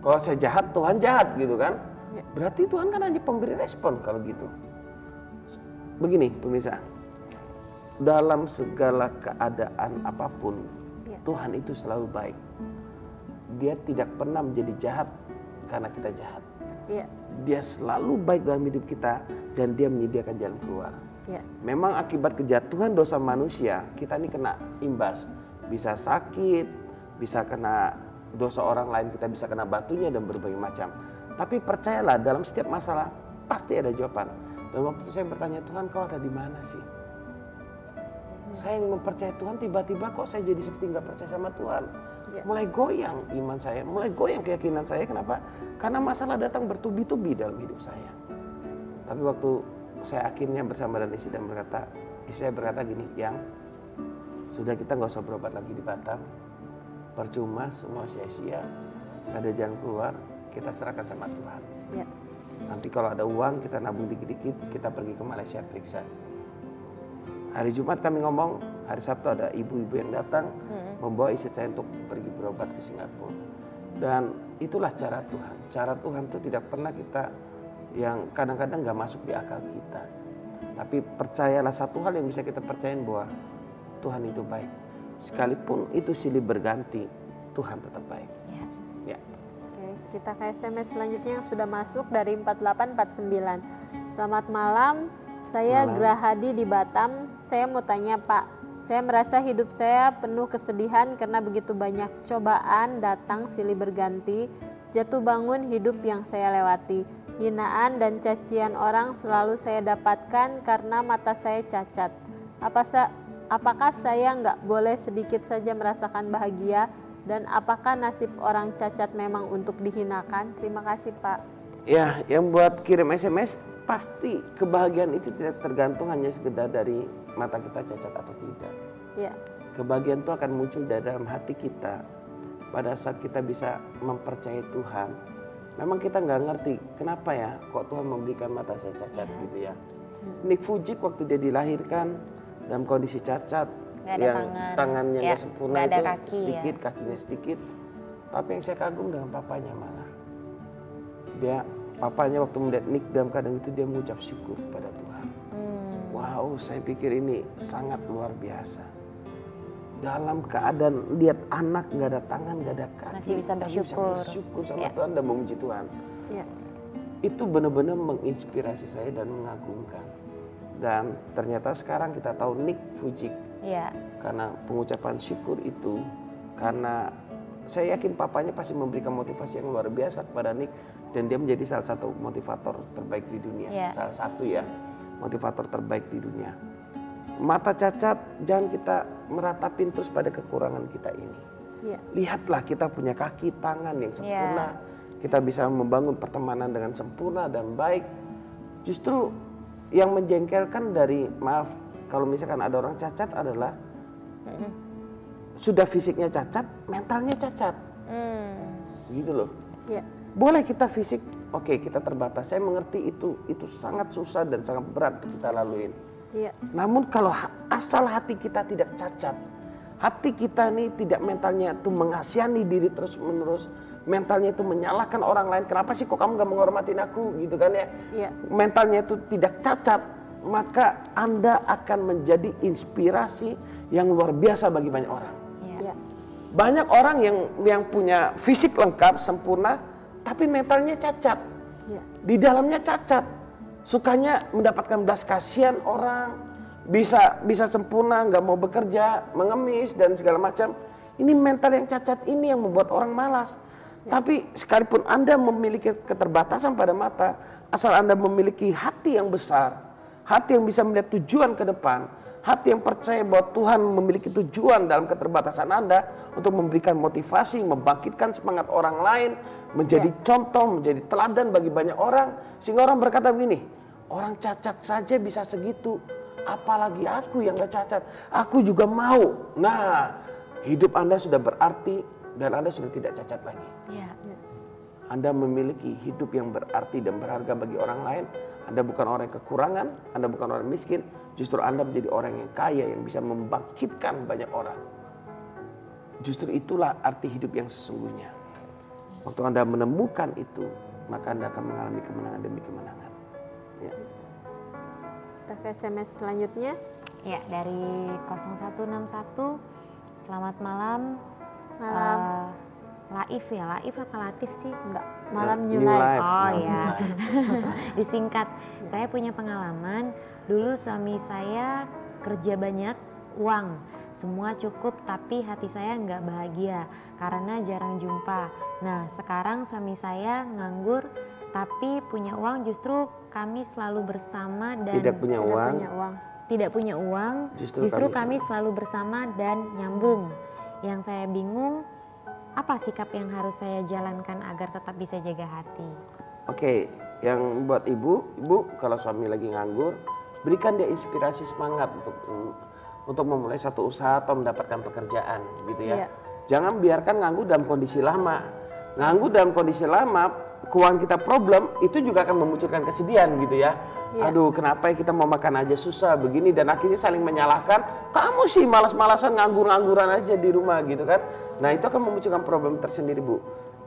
Kalau saya jahat, Tuhan jahat gitu kan. Berarti Tuhan kan hanya pemberi respon kalau gitu. Begini pemirsa, dalam segala keadaan apapun, Tuhan itu selalu baik. Dia tidak pernah menjadi jahat karena kita jahat. Dia selalu baik dalam hidup kita dan Dia menyediakan jalan keluar. Memang akibat kejatuhan dosa manusia, kita ini kena imbas. Bisa sakit, bisa kena dosa orang lain, kita bisa kena batunya dan berbagai macam. Tapi percayalah, dalam setiap masalah pasti ada jawaban. Dan waktu itu saya bertanya, Tuhan kau ada di mana sih? Saya yang mempercayai Tuhan, tiba-tiba kok saya jadi seperti nggak percaya sama Tuhan. Mulai goyang iman saya, mulai goyang keyakinan saya. Kenapa? Karena masalah datang bertubi-tubi dalam hidup saya. Tapi waktu saya akhirnya bersama dengan istri dan istri saya berkata gini, yang sudah kita nggak usah berobat lagi di Batam, percuma, semua sia-sia, nggak ada jalan keluar, kita serahkan sama Tuhan. Nanti kalau ada uang kita nabung dikit-dikit, kita pergi ke Malaysia periksa. Hari Jumat kami ngomong, hari Sabtu ada ibu-ibu yang datang membawa istri saya untuk pergi berobat ke Singapura. Dan itulah cara Tuhan. Cara Tuhan itu tidak pernah kita yang kadang-kadang gak masuk di akal kita. Tapi percayalah satu hal yang bisa kita percayain bahwa Tuhan itu baik. Sekalipun itu silih berganti, Tuhan tetap baik. Ya. Oke, kita ke SMS selanjutnya yang sudah masuk dari 4849. Selamat malam, saya Grahadi di Batam. Saya mau tanya Pak, saya merasa hidup saya penuh kesedihan karena begitu banyak cobaan datang silih berganti, jatuh bangun hidup yang saya lewati. Hinaan dan cacian orang selalu saya dapatkan karena mata saya cacat. Apakah saya nggak boleh sedikit saja merasakan bahagia? Dan apakah nasib orang cacat memang untuk dihinakan? Terima kasih Pak. Ya, yang buat kirim SMS, pasti kebahagiaan itu tidak tergantung hanya sekedar dari mata kita cacat atau tidak. Ya. Kebahagiaan itu akan muncul dari dalam hati kita pada saat kita bisa mempercayai Tuhan. Memang kita nggak ngerti kenapa ya kok Tuhan memberikan mata saya cacat gitu ya. Nick Vujicic waktu dia dilahirkan dalam kondisi cacat, yang tangannya nggak sempurna itu kaki, sedikit, kakinya sedikit. Tapi yang saya kagum dengan papanya malah. Papanya waktu melihat Nick dalam keadaan itu dia mengucap syukur kepada Tuhan. Wow, saya pikir ini sangat luar biasa. Dalam keadaan lihat anak nggak ada tangan, nggak ada kaki, masih bisa bersyukur, sama Tuhan dan memuji Tuhan. Ya. Itu benar-benar menginspirasi saya dan mengagumkan. Dan ternyata sekarang kita tahu Nick Vujicic. Ya. Karena pengucapan syukur itu, karena saya yakin papanya pasti memberikan motivasi yang luar biasa kepada Nick dan dia menjadi salah satu motivator terbaik di dunia. Ya. Salah satu ya, motivator terbaik di dunia. Mata cacat, jangan kita meratapin terus pada kekurangan kita ini. Ya. Lihatlah kita punya kaki, tangan yang sempurna. Kita bisa membangun pertemanan dengan sempurna dan baik. Justru yang menjengkelkan dari, maaf, kalau misalkan ada orang cacat adalah sudah fisiknya cacat, mentalnya cacat. Gitu loh. Ya. Boleh kita fisik, oke, kita terbatas. Saya mengerti itu sangat susah dan sangat berat untuk kita laluin. Ya. Namun kalau asal hati kita tidak cacat, hati kita ini tidak mentalnya itu mengasihani diri terus menerus, mentalnya itu menyalahkan orang lain, kenapa sih kok kamu gak menghormatin aku gitu kan ya. Ya. Mentalnya itu tidak cacat, maka Anda akan menjadi inspirasi yang luar biasa bagi banyak orang. Ya. Banyak orang yang punya fisik lengkap, sempurna, tapi mentalnya cacat. Ya. Di dalamnya cacat. Sukanya mendapatkan belas kasihan orang, bisa sempurna, nggak mau bekerja, mengemis dan segala macam. Ini mental yang cacat ini yang membuat orang malas. Ya. Tapi sekalipun Anda memiliki keterbatasan pada mata, asal Anda memiliki hati yang besar, hati yang bisa melihat tujuan ke depan, hati yang percaya bahwa Tuhan memiliki tujuan dalam keterbatasan Anda untuk memberikan motivasi, membangkitkan semangat orang lain, menjadi contoh, menjadi teladan bagi banyak orang. Sehingga orang berkata begini, orang cacat saja bisa segitu, apalagi aku yang gak cacat, aku juga mau. Nah, hidup Anda sudah berarti dan Anda sudah tidak cacat lagi. Ya. Anda memiliki hidup yang berarti dan berharga bagi orang lain. Anda bukan orang yang kekurangan, Anda bukan orang yang miskin, justru Anda menjadi orang yang kaya yang bisa membangkitkan banyak orang. Justru itulah arti hidup yang sesungguhnya. Waktu Anda menemukan itu, maka Anda akan mengalami kemenangan demi kemenangan. Ya. Kita ke SMS selanjutnya. Ya, dari 0161. Selamat malam. Laif ya, Laif apa Latif sih? Enggak, malam New New Life. Life. Oh ya. Disingkat. Saya punya pengalaman, dulu suami saya kerja banyak uang, semua cukup tapi hati saya nggak bahagia karena jarang jumpa. Nah sekarang suami saya nganggur tapi punya uang, justru kami selalu bersama dan Tidak punya uang, justru kami selalu bersama dan nyambung. Yang saya bingung, apa sikap yang harus saya jalankan agar tetap bisa jaga hati? Oke, yang buat ibu kalau suami lagi nganggur, berikan dia inspirasi semangat untuk memulai suatu usaha atau mendapatkan pekerjaan gitu ya. Iya. Jangan biarkan nganggur dalam kondisi lama. Nganggur dalam kondisi lama, keuangan kita problem, itu juga akan memunculkan kesedihan gitu ya. Iya. Aduh, kenapa ya kita mau makan aja susah begini, dan akhirnya saling menyalahkan. Kamu sih malas-malasan nganggur-ngangguran aja di rumah gitu kan. Nah, itu akan memunculkan problem tersendiri, Bu.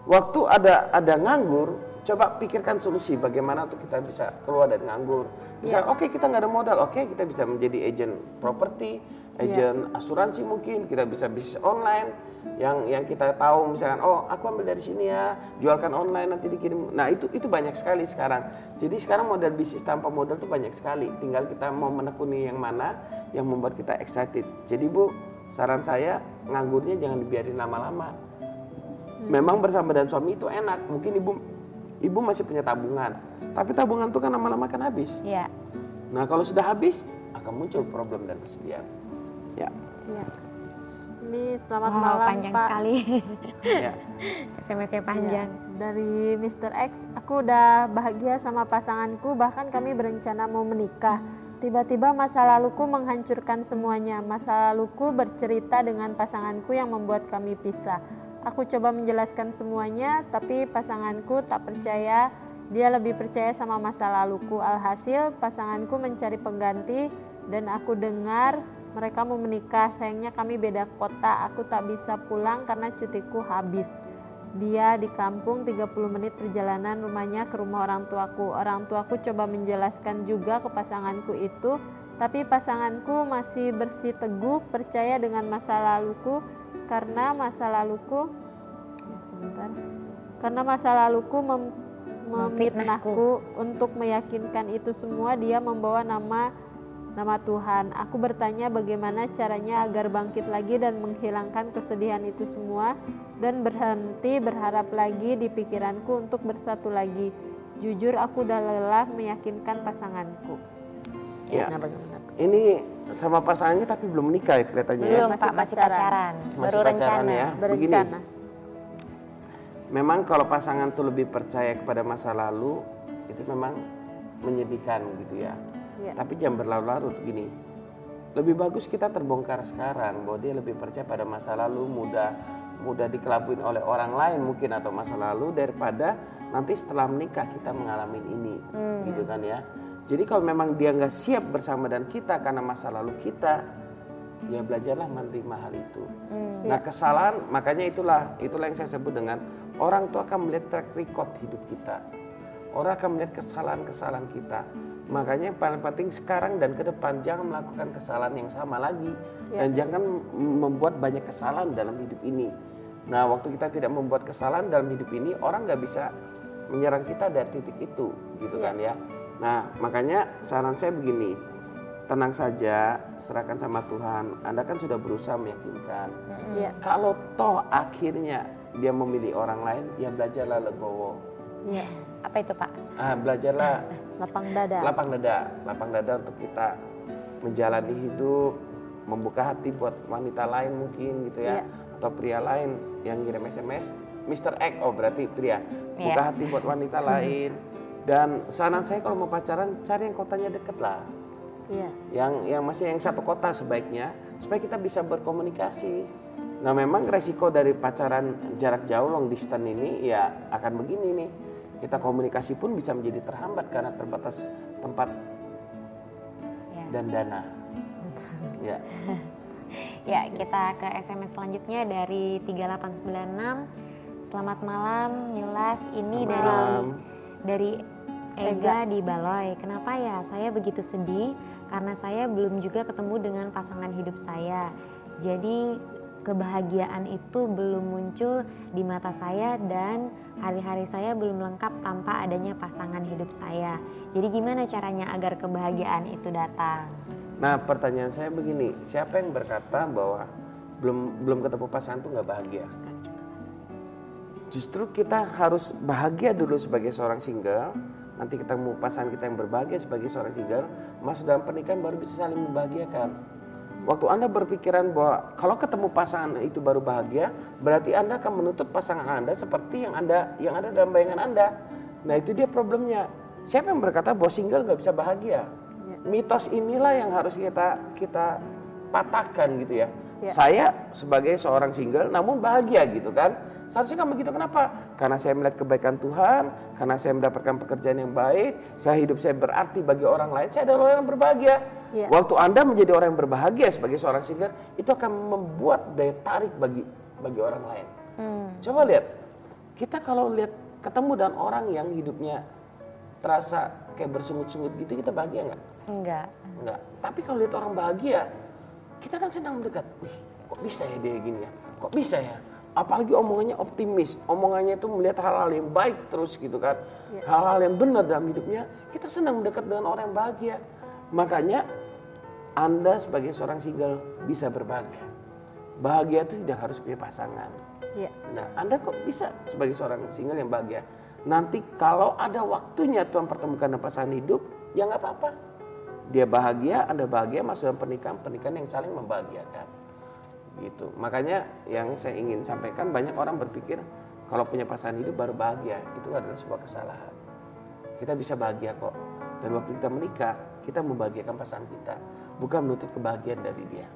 waktu ada nganggur, coba pikirkan solusi bagaimana untuk kita bisa keluar dari nganggur. Misalnya, oke, kita nggak ada modal, oke, kita bisa menjadi agent properti, agent asuransi mungkin, kita bisa bisnis online yang kita tahu misalkan, oh aku ambil dari sini ya, jualkan online nanti dikirim. Nah itu banyak sekali sekarang. Jadi sekarang model bisnis tanpa modal tuh banyak sekali. Tinggal kita mau menekuni yang mana yang membuat kita excited. Jadi Bu, saran saya nganggurnya jangan dibiarin lama-lama. Memang bersama dan suami itu enak. Mungkin ibu masih punya tabungan, tapi tabungan itu kan lama-lama kan habis. Iya. Nah kalau sudah habis akan muncul problem dan kesedihan. Ya. Iya. Ini selamat Wow, malam panjang Pak. sekali. Ya. SMS-nya panjang. Iya. Dari Mr. X, aku udah bahagia sama pasanganku, bahkan kami berencana mau menikah. Tiba-tiba masa laluku menghancurkan semuanya. Masa laluku bercerita dengan pasanganku yang membuat kami pisah. Aku coba menjelaskan semuanya, tapi pasanganku tak percaya. Dia lebih percaya sama masa laluku. Alhasil pasanganku mencari pengganti dan aku dengar mereka mau menikah. Sayangnya kami beda kota. Aku tak bisa pulang karena cutiku habis. Dia di kampung 30 menit perjalanan rumahnya ke rumah orang tuaku. Orang tuaku coba menjelaskan juga ke pasanganku itu, tapi pasanganku masih bersiteguh percaya dengan masa laluku karena masa laluku memfitnahku. Untuk meyakinkan itu semua dia membawa nama Tuhan. Aku bertanya bagaimana caranya agar bangkit lagi dan menghilangkan kesedihan itu semua dan berhenti berharap lagi di pikiranku untuk bersatu lagi. Jujur aku udah lelah meyakinkan pasanganku. Ya. Nah, bagaimana? Ini sama pasangannya tapi belum menikah ya kelihatannya ya. Belum Pak, masih pacaran. Masih Baru pacaran rencana. ya. Berencana. Memang kalau pasangan tuh lebih percaya kepada masa lalu, itu memang menyedihkan gitu ya. Ya. Tapi jangan berlarut-larut gini. Lebih bagus kita terbongkar sekarang bahwa dia lebih percaya pada masa lalu, mudah dikelabuin oleh orang lain mungkin atau masa lalu daripada nanti setelah menikah kita mengalami ini, gitu kan ya. Jadi kalau memang dia nggak siap bersama dan kita karena masa lalu kita, ya belajarlah menerima hal itu. Nah kesalahan, makanya itulah yang saya sebut dengan orang tua akan melihat track record hidup kita. Orang akan melihat kesalahan-kesalahan kita. Makanya yang paling penting sekarang dan ke depan jangan melakukan kesalahan yang sama lagi. Dan jangan membuat banyak kesalahan dalam hidup ini. Nah waktu kita tidak membuat kesalahan dalam hidup ini, orang nggak bisa menyerang kita dari titik itu, gitu kan ya. Nah makanya saran saya begini, tenang saja, serahkan sama Tuhan. Anda kan sudah berusaha meyakinkan. Kalau toh akhirnya dia memilih orang lain, ya belajarlah legowo. Iya. Apa itu Pak? Belajarlah Lapang dada. lapang dada untuk kita menjalani hidup, membuka hati buat wanita lain mungkin gitu ya, atau pria lain yang ngirim SMS, Mr. X, oh berarti pria, buka hati buat wanita lain. Dan saran saya kalau mau pacaran cari yang kotanya deket lah, yang masih yang satu kota sebaiknya, supaya kita bisa berkomunikasi. Nah memang resiko dari pacaran jarak jauh long distance ini ya akan begini nih. Kita komunikasi pun bisa menjadi terhambat karena terbatas tempat dan dana. Ya. Ya, kita ke SMS selanjutnya dari 3896. Selamat malam, New Life. Ini dari Ega di Baloi. Kenapa ya saya begitu sedih? Karena saya belum juga ketemu dengan pasangan hidup saya. Jadi kebahagiaan itu belum muncul di mata saya dan hari-hari saya belum lengkap tanpa adanya pasangan hidup saya. Jadi gimana caranya agar kebahagiaan itu datang? Nah pertanyaan saya begini, siapa yang berkata bahwa belum ketemu pasangan itu nggak bahagia? Justru kita harus bahagia dulu sebagai seorang single. Nanti kita mau pasangan kita yang berbahagia sebagai seorang single, masuk dalam pernikahan baru bisa saling membahagiakan. Waktu Anda berpikiran bahwa kalau ketemu pasangan itu baru bahagia, berarti Anda akan menuntut pasangan Anda seperti yang ada dalam bayangan Anda. Nah itu dia problemnya. Siapa yang berkata bahwa single nggak bisa bahagia? Mitos inilah yang harus kita patahkan gitu ya. Saya sebagai seorang single namun bahagia gitu kan. Seharusnya kan begitu, kenapa? Karena saya melihat kebaikan Tuhan, karena saya mendapatkan pekerjaan yang baik, hidup saya berarti bagi orang lain, saya adalah orang yang berbahagia. Waktu Anda menjadi orang yang berbahagia sebagai seorang single, itu akan membuat daya tarik bagi orang lain. Coba lihat, Kita kalau lihat ketemu dengan orang yang hidupnya terasa kayak bersungut-sungut gitu, kita bahagia nggak? Enggak. Tapi kalau lihat orang bahagia, kita kan senang mendekat. Wih, kok bisa ya dia gini ya? Kok bisa ya? Apalagi omongannya optimis, omongannya itu melihat hal-hal yang baik terus gitu kan. Hal-hal yang benar dalam hidupnya, kita senang mendekat dengan orang yang bahagia. Makanya Anda sebagai seorang single bisa berbahagia. Bahagia itu tidak harus punya pasangan. Nah, Anda kok bisa sebagai seorang single yang bahagia? Nanti kalau ada waktunya Tuhan pertemukan dengan pasangan hidup, ya nggak apa-apa. Dia bahagia, Anda bahagia, masuk dalam pernikahan yang saling membahagiakan. Gitu. Makanya yang saya ingin sampaikan, banyak orang berpikir kalau punya pasangan hidup baru bahagia. Itu adalah sebuah kesalahan. Kita bisa bahagia kok. Dan waktu kita menikah, kita membahagiakan pasangan kita, bukan menuntut kebahagiaan dari dia.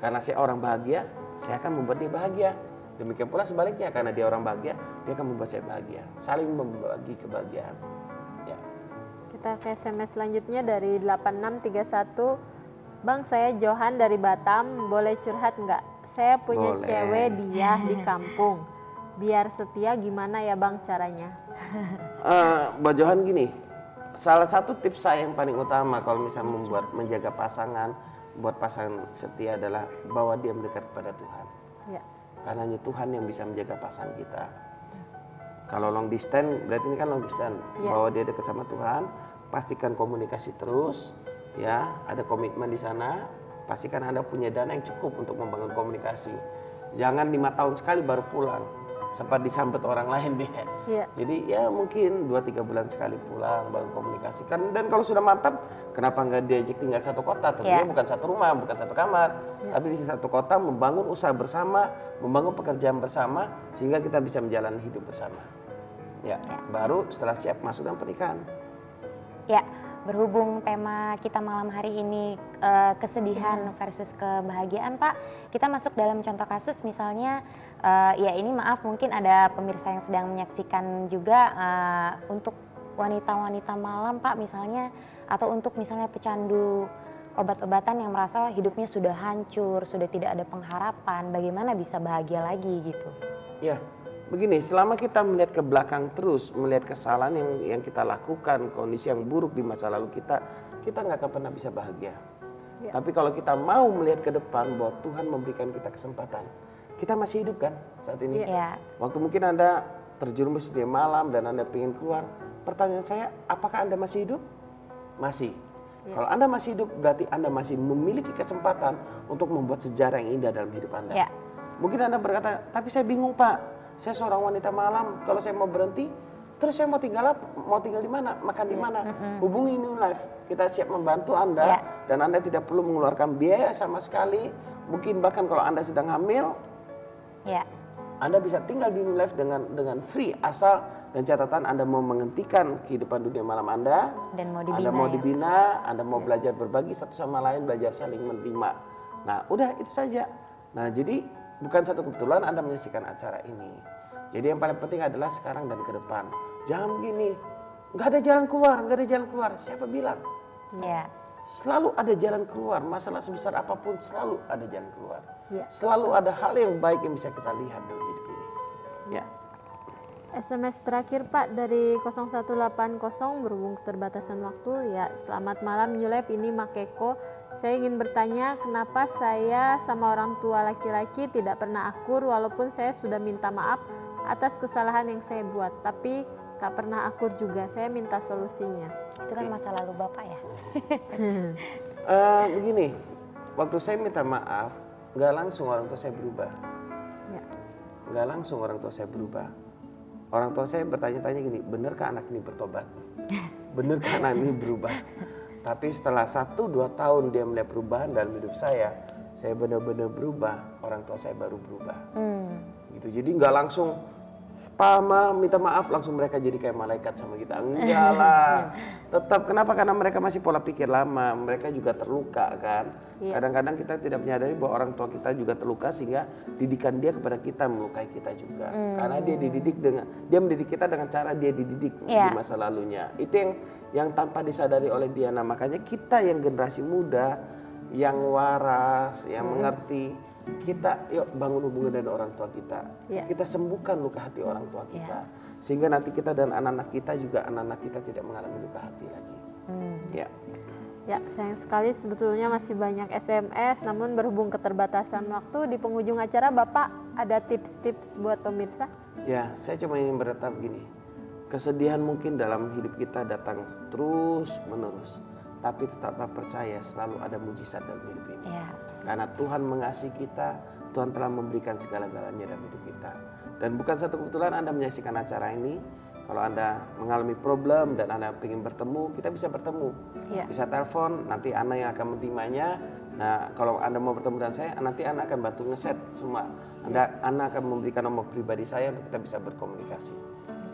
Karena saya orang bahagia, saya akan membuat dia bahagia. Demikian pula sebaliknya, karena dia orang bahagia, dia akan membuat saya bahagia. Saling membagi kebahagiaan. Ya. Kita ke SMS selanjutnya dari 8631. Bang, saya Johan dari Batam, boleh curhat nggak? Saya punya Boleh. cewek dia di kampung. Biar setia gimana ya Bang caranya? Mbak Johan gini, salah satu tips saya yang paling utama kalau misalnya menjaga pasangan, buat pasangan setia adalah bawa dia mendekat kepada Tuhan. Ya. Karena hanya Tuhan yang bisa menjaga pasangan kita. Kalau long distance, berarti ini kan long distance. Bawa dia dekat sama Tuhan, pastikan komunikasi terus, ya, ada komitmen di sana. Pastikan Anda punya dana yang cukup untuk membangun komunikasi. Jangan 5 tahun sekali baru pulang, sempat disambet orang lain deh. Jadi ya mungkin 2-3 bulan sekali pulang, bangun komunikasi. Dan kalau sudah mantap, kenapa nggak diajak tinggal satu kota? Tentunya bukan satu rumah, bukan satu kamar, tapi di satu kota membangun usaha bersama, membangun pekerjaan bersama, sehingga kita bisa menjalani hidup bersama. Ya, baru setelah siap masuk dalam pernikahan. Ya, berhubung tema kita malam hari ini kesedihan versus kebahagiaan, Pak, kita masuk dalam contoh kasus misalnya, ya ini maaf mungkin ada pemirsa yang sedang menyaksikan juga untuk wanita-wanita malam, Pak, misalnya, atau untuk misalnya pecandu obat-obatan yang merasa hidupnya sudah hancur, sudah tidak ada pengharapan, bagaimana bisa bahagia lagi gitu? Ya. Begini, selama kita melihat ke belakang terus, melihat kesalahan yang kita lakukan, kondisi yang buruk di masa lalu kita nggak akan pernah bisa bahagia. Tapi kalau kita mau melihat ke depan bahwa Tuhan memberikan kita kesempatan, kita masih hidup kan saat ini. Waktu mungkin Anda terjerumus di malam dan Anda ingin keluar, pertanyaan saya, apakah Anda masih hidup? Masih. Kalau Anda masih hidup, berarti Anda masih memiliki kesempatan untuk membuat sejarah yang indah dalam hidup Anda. Mungkin Anda berkata, tapi saya bingung Pak. Saya seorang wanita malam, kalau saya mau berhenti, terus saya mau tinggal di mana, makan di mana? Hubungi New Life, kita siap membantu Anda dan Anda tidak perlu mengeluarkan biaya sama sekali. Mungkin bahkan kalau Anda sedang hamil, Anda bisa tinggal di New Life dengan free, asal dan catatan Anda mau menghentikan kehidupan dunia malam Anda, dan mau dibina, Anda mau dibina, Anda mau belajar berbagi satu sama lain, belajar saling menerima. Nah, udah itu saja. Nah, jadi bukan satu kebetulan Anda menyaksikan acara ini. Jadi yang paling penting adalah sekarang dan ke depan. Jangan begini, nggak ada jalan keluar. Siapa bilang? Selalu ada jalan keluar. Masalah sebesar apapun selalu ada jalan keluar. Selalu ada hal yang baik yang bisa kita lihat dalam hidup ini. SMS terakhir Pak dari 0180, berhubung keterbatasan waktu. Ya, selamat malam New Life, ini Makeko. Saya ingin bertanya, kenapa saya sama orang tua laki-laki tidak pernah akur walaupun saya sudah minta maaf atas kesalahan yang saya buat, tapi tak pernah akur juga. Saya minta solusinya. Itu kan masa lalu Bapak ya? Begini, waktu saya minta maaf, nggak langsung orang tua saya berubah. Nggak langsung orang tua saya berubah. Orang tua saya bertanya-tanya gini, benarkah anak ini bertobat? Benarkah anak ini berubah? Tapi setelah 1-2 tahun dia melihat perubahan dalam hidup saya benar-benar berubah, orang tua saya baru berubah. Gitu. Jadi nggak langsung, Pak Ma minta maaf, langsung mereka jadi kayak malaikat sama kita. Enggak lah. Tetap, kenapa? Karena mereka masih pola pikir lama, mereka juga terluka kan. Kadang-kadang kita tidak menyadari bahwa orang tua kita juga terluka, sehingga didikan dia kepada kita melukai kita juga. Karena dia mendidik kita dengan cara dia dididik di masa lalunya. Itu yang tanpa disadari oleh dia. Nah, makanya kita yang generasi muda, yang waras, yang mengerti, kita yuk bangun hubungan dengan orang tua kita. Ya. Kita sembuhkan luka hati orang tua kita. Sehingga nanti kita dan anak-anak kita juga anak-anak kita tidak mengalami luka hati lagi. Ya. Ya, sayang sekali sebetulnya masih banyak SMS, namun berhubung keterbatasan waktu di penghujung acara, Bapak ada tips-tips buat pemirsa? Ya, saya cuma ingin berkata begini. Kesedihan mungkin dalam hidup kita datang terus menerus. Tapi tetaplah percaya selalu ada mujizat dalam hidup ini. Ya. Karena Tuhan mengasihi kita, Tuhan telah memberikan segala-galanya dalam hidup kita. Dan bukan satu kebetulan Anda menyaksikan acara ini. Kalau Anda mengalami problem dan Anda ingin bertemu, kita bisa bertemu. Ya. Bisa telepon, nanti Ana yang akan menerimanya. Nah, kalau Anda mau bertemu dengan saya, nanti Ana akan bantu ngeset semua. Ana akan memberikan nomor pribadi saya untuk kita bisa berkomunikasi.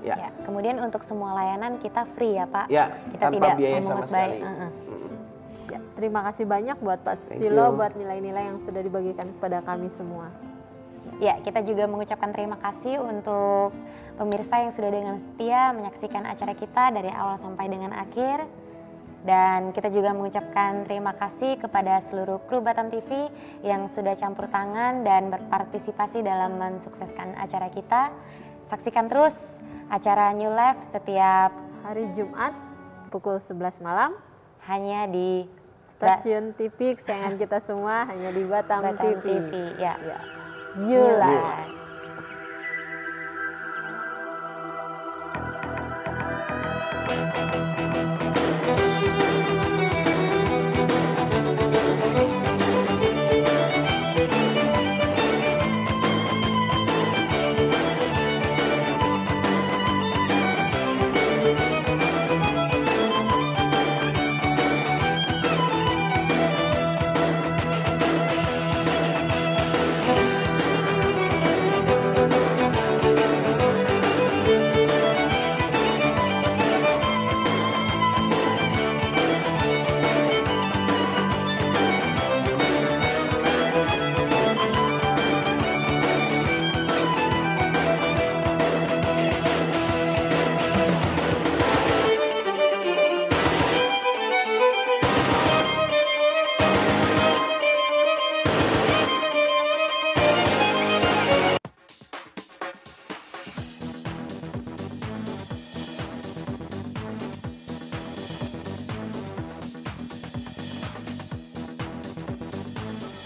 Ya. Ya. Kemudian untuk semua layanan kita free ya Pak? Ya, kita tanpa tidak biaya sama memungut sekali. Ya, terima kasih banyak buat Pak Thank Susilo, you. buat nilai-nilai yang sudah dibagikan kepada kami semua. Ya, kita juga mengucapkan terima kasih untuk pemirsa yang sudah dengan setia menyaksikan acara kita dari awal sampai dengan akhir. Dan kita juga mengucapkan terima kasih kepada seluruh kru Batam TV yang sudah campur tangan dan berpartisipasi dalam mensukseskan acara kita. Saksikan terus acara New Life setiap Hari Jumat pukul 11 malam hanya di stasiun TV kesayangan kita semua, hanya di Batam, Batam TV. TV. Ya. New New Life. Life.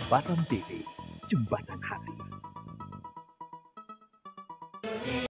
Batam TV, Jembatan Hati.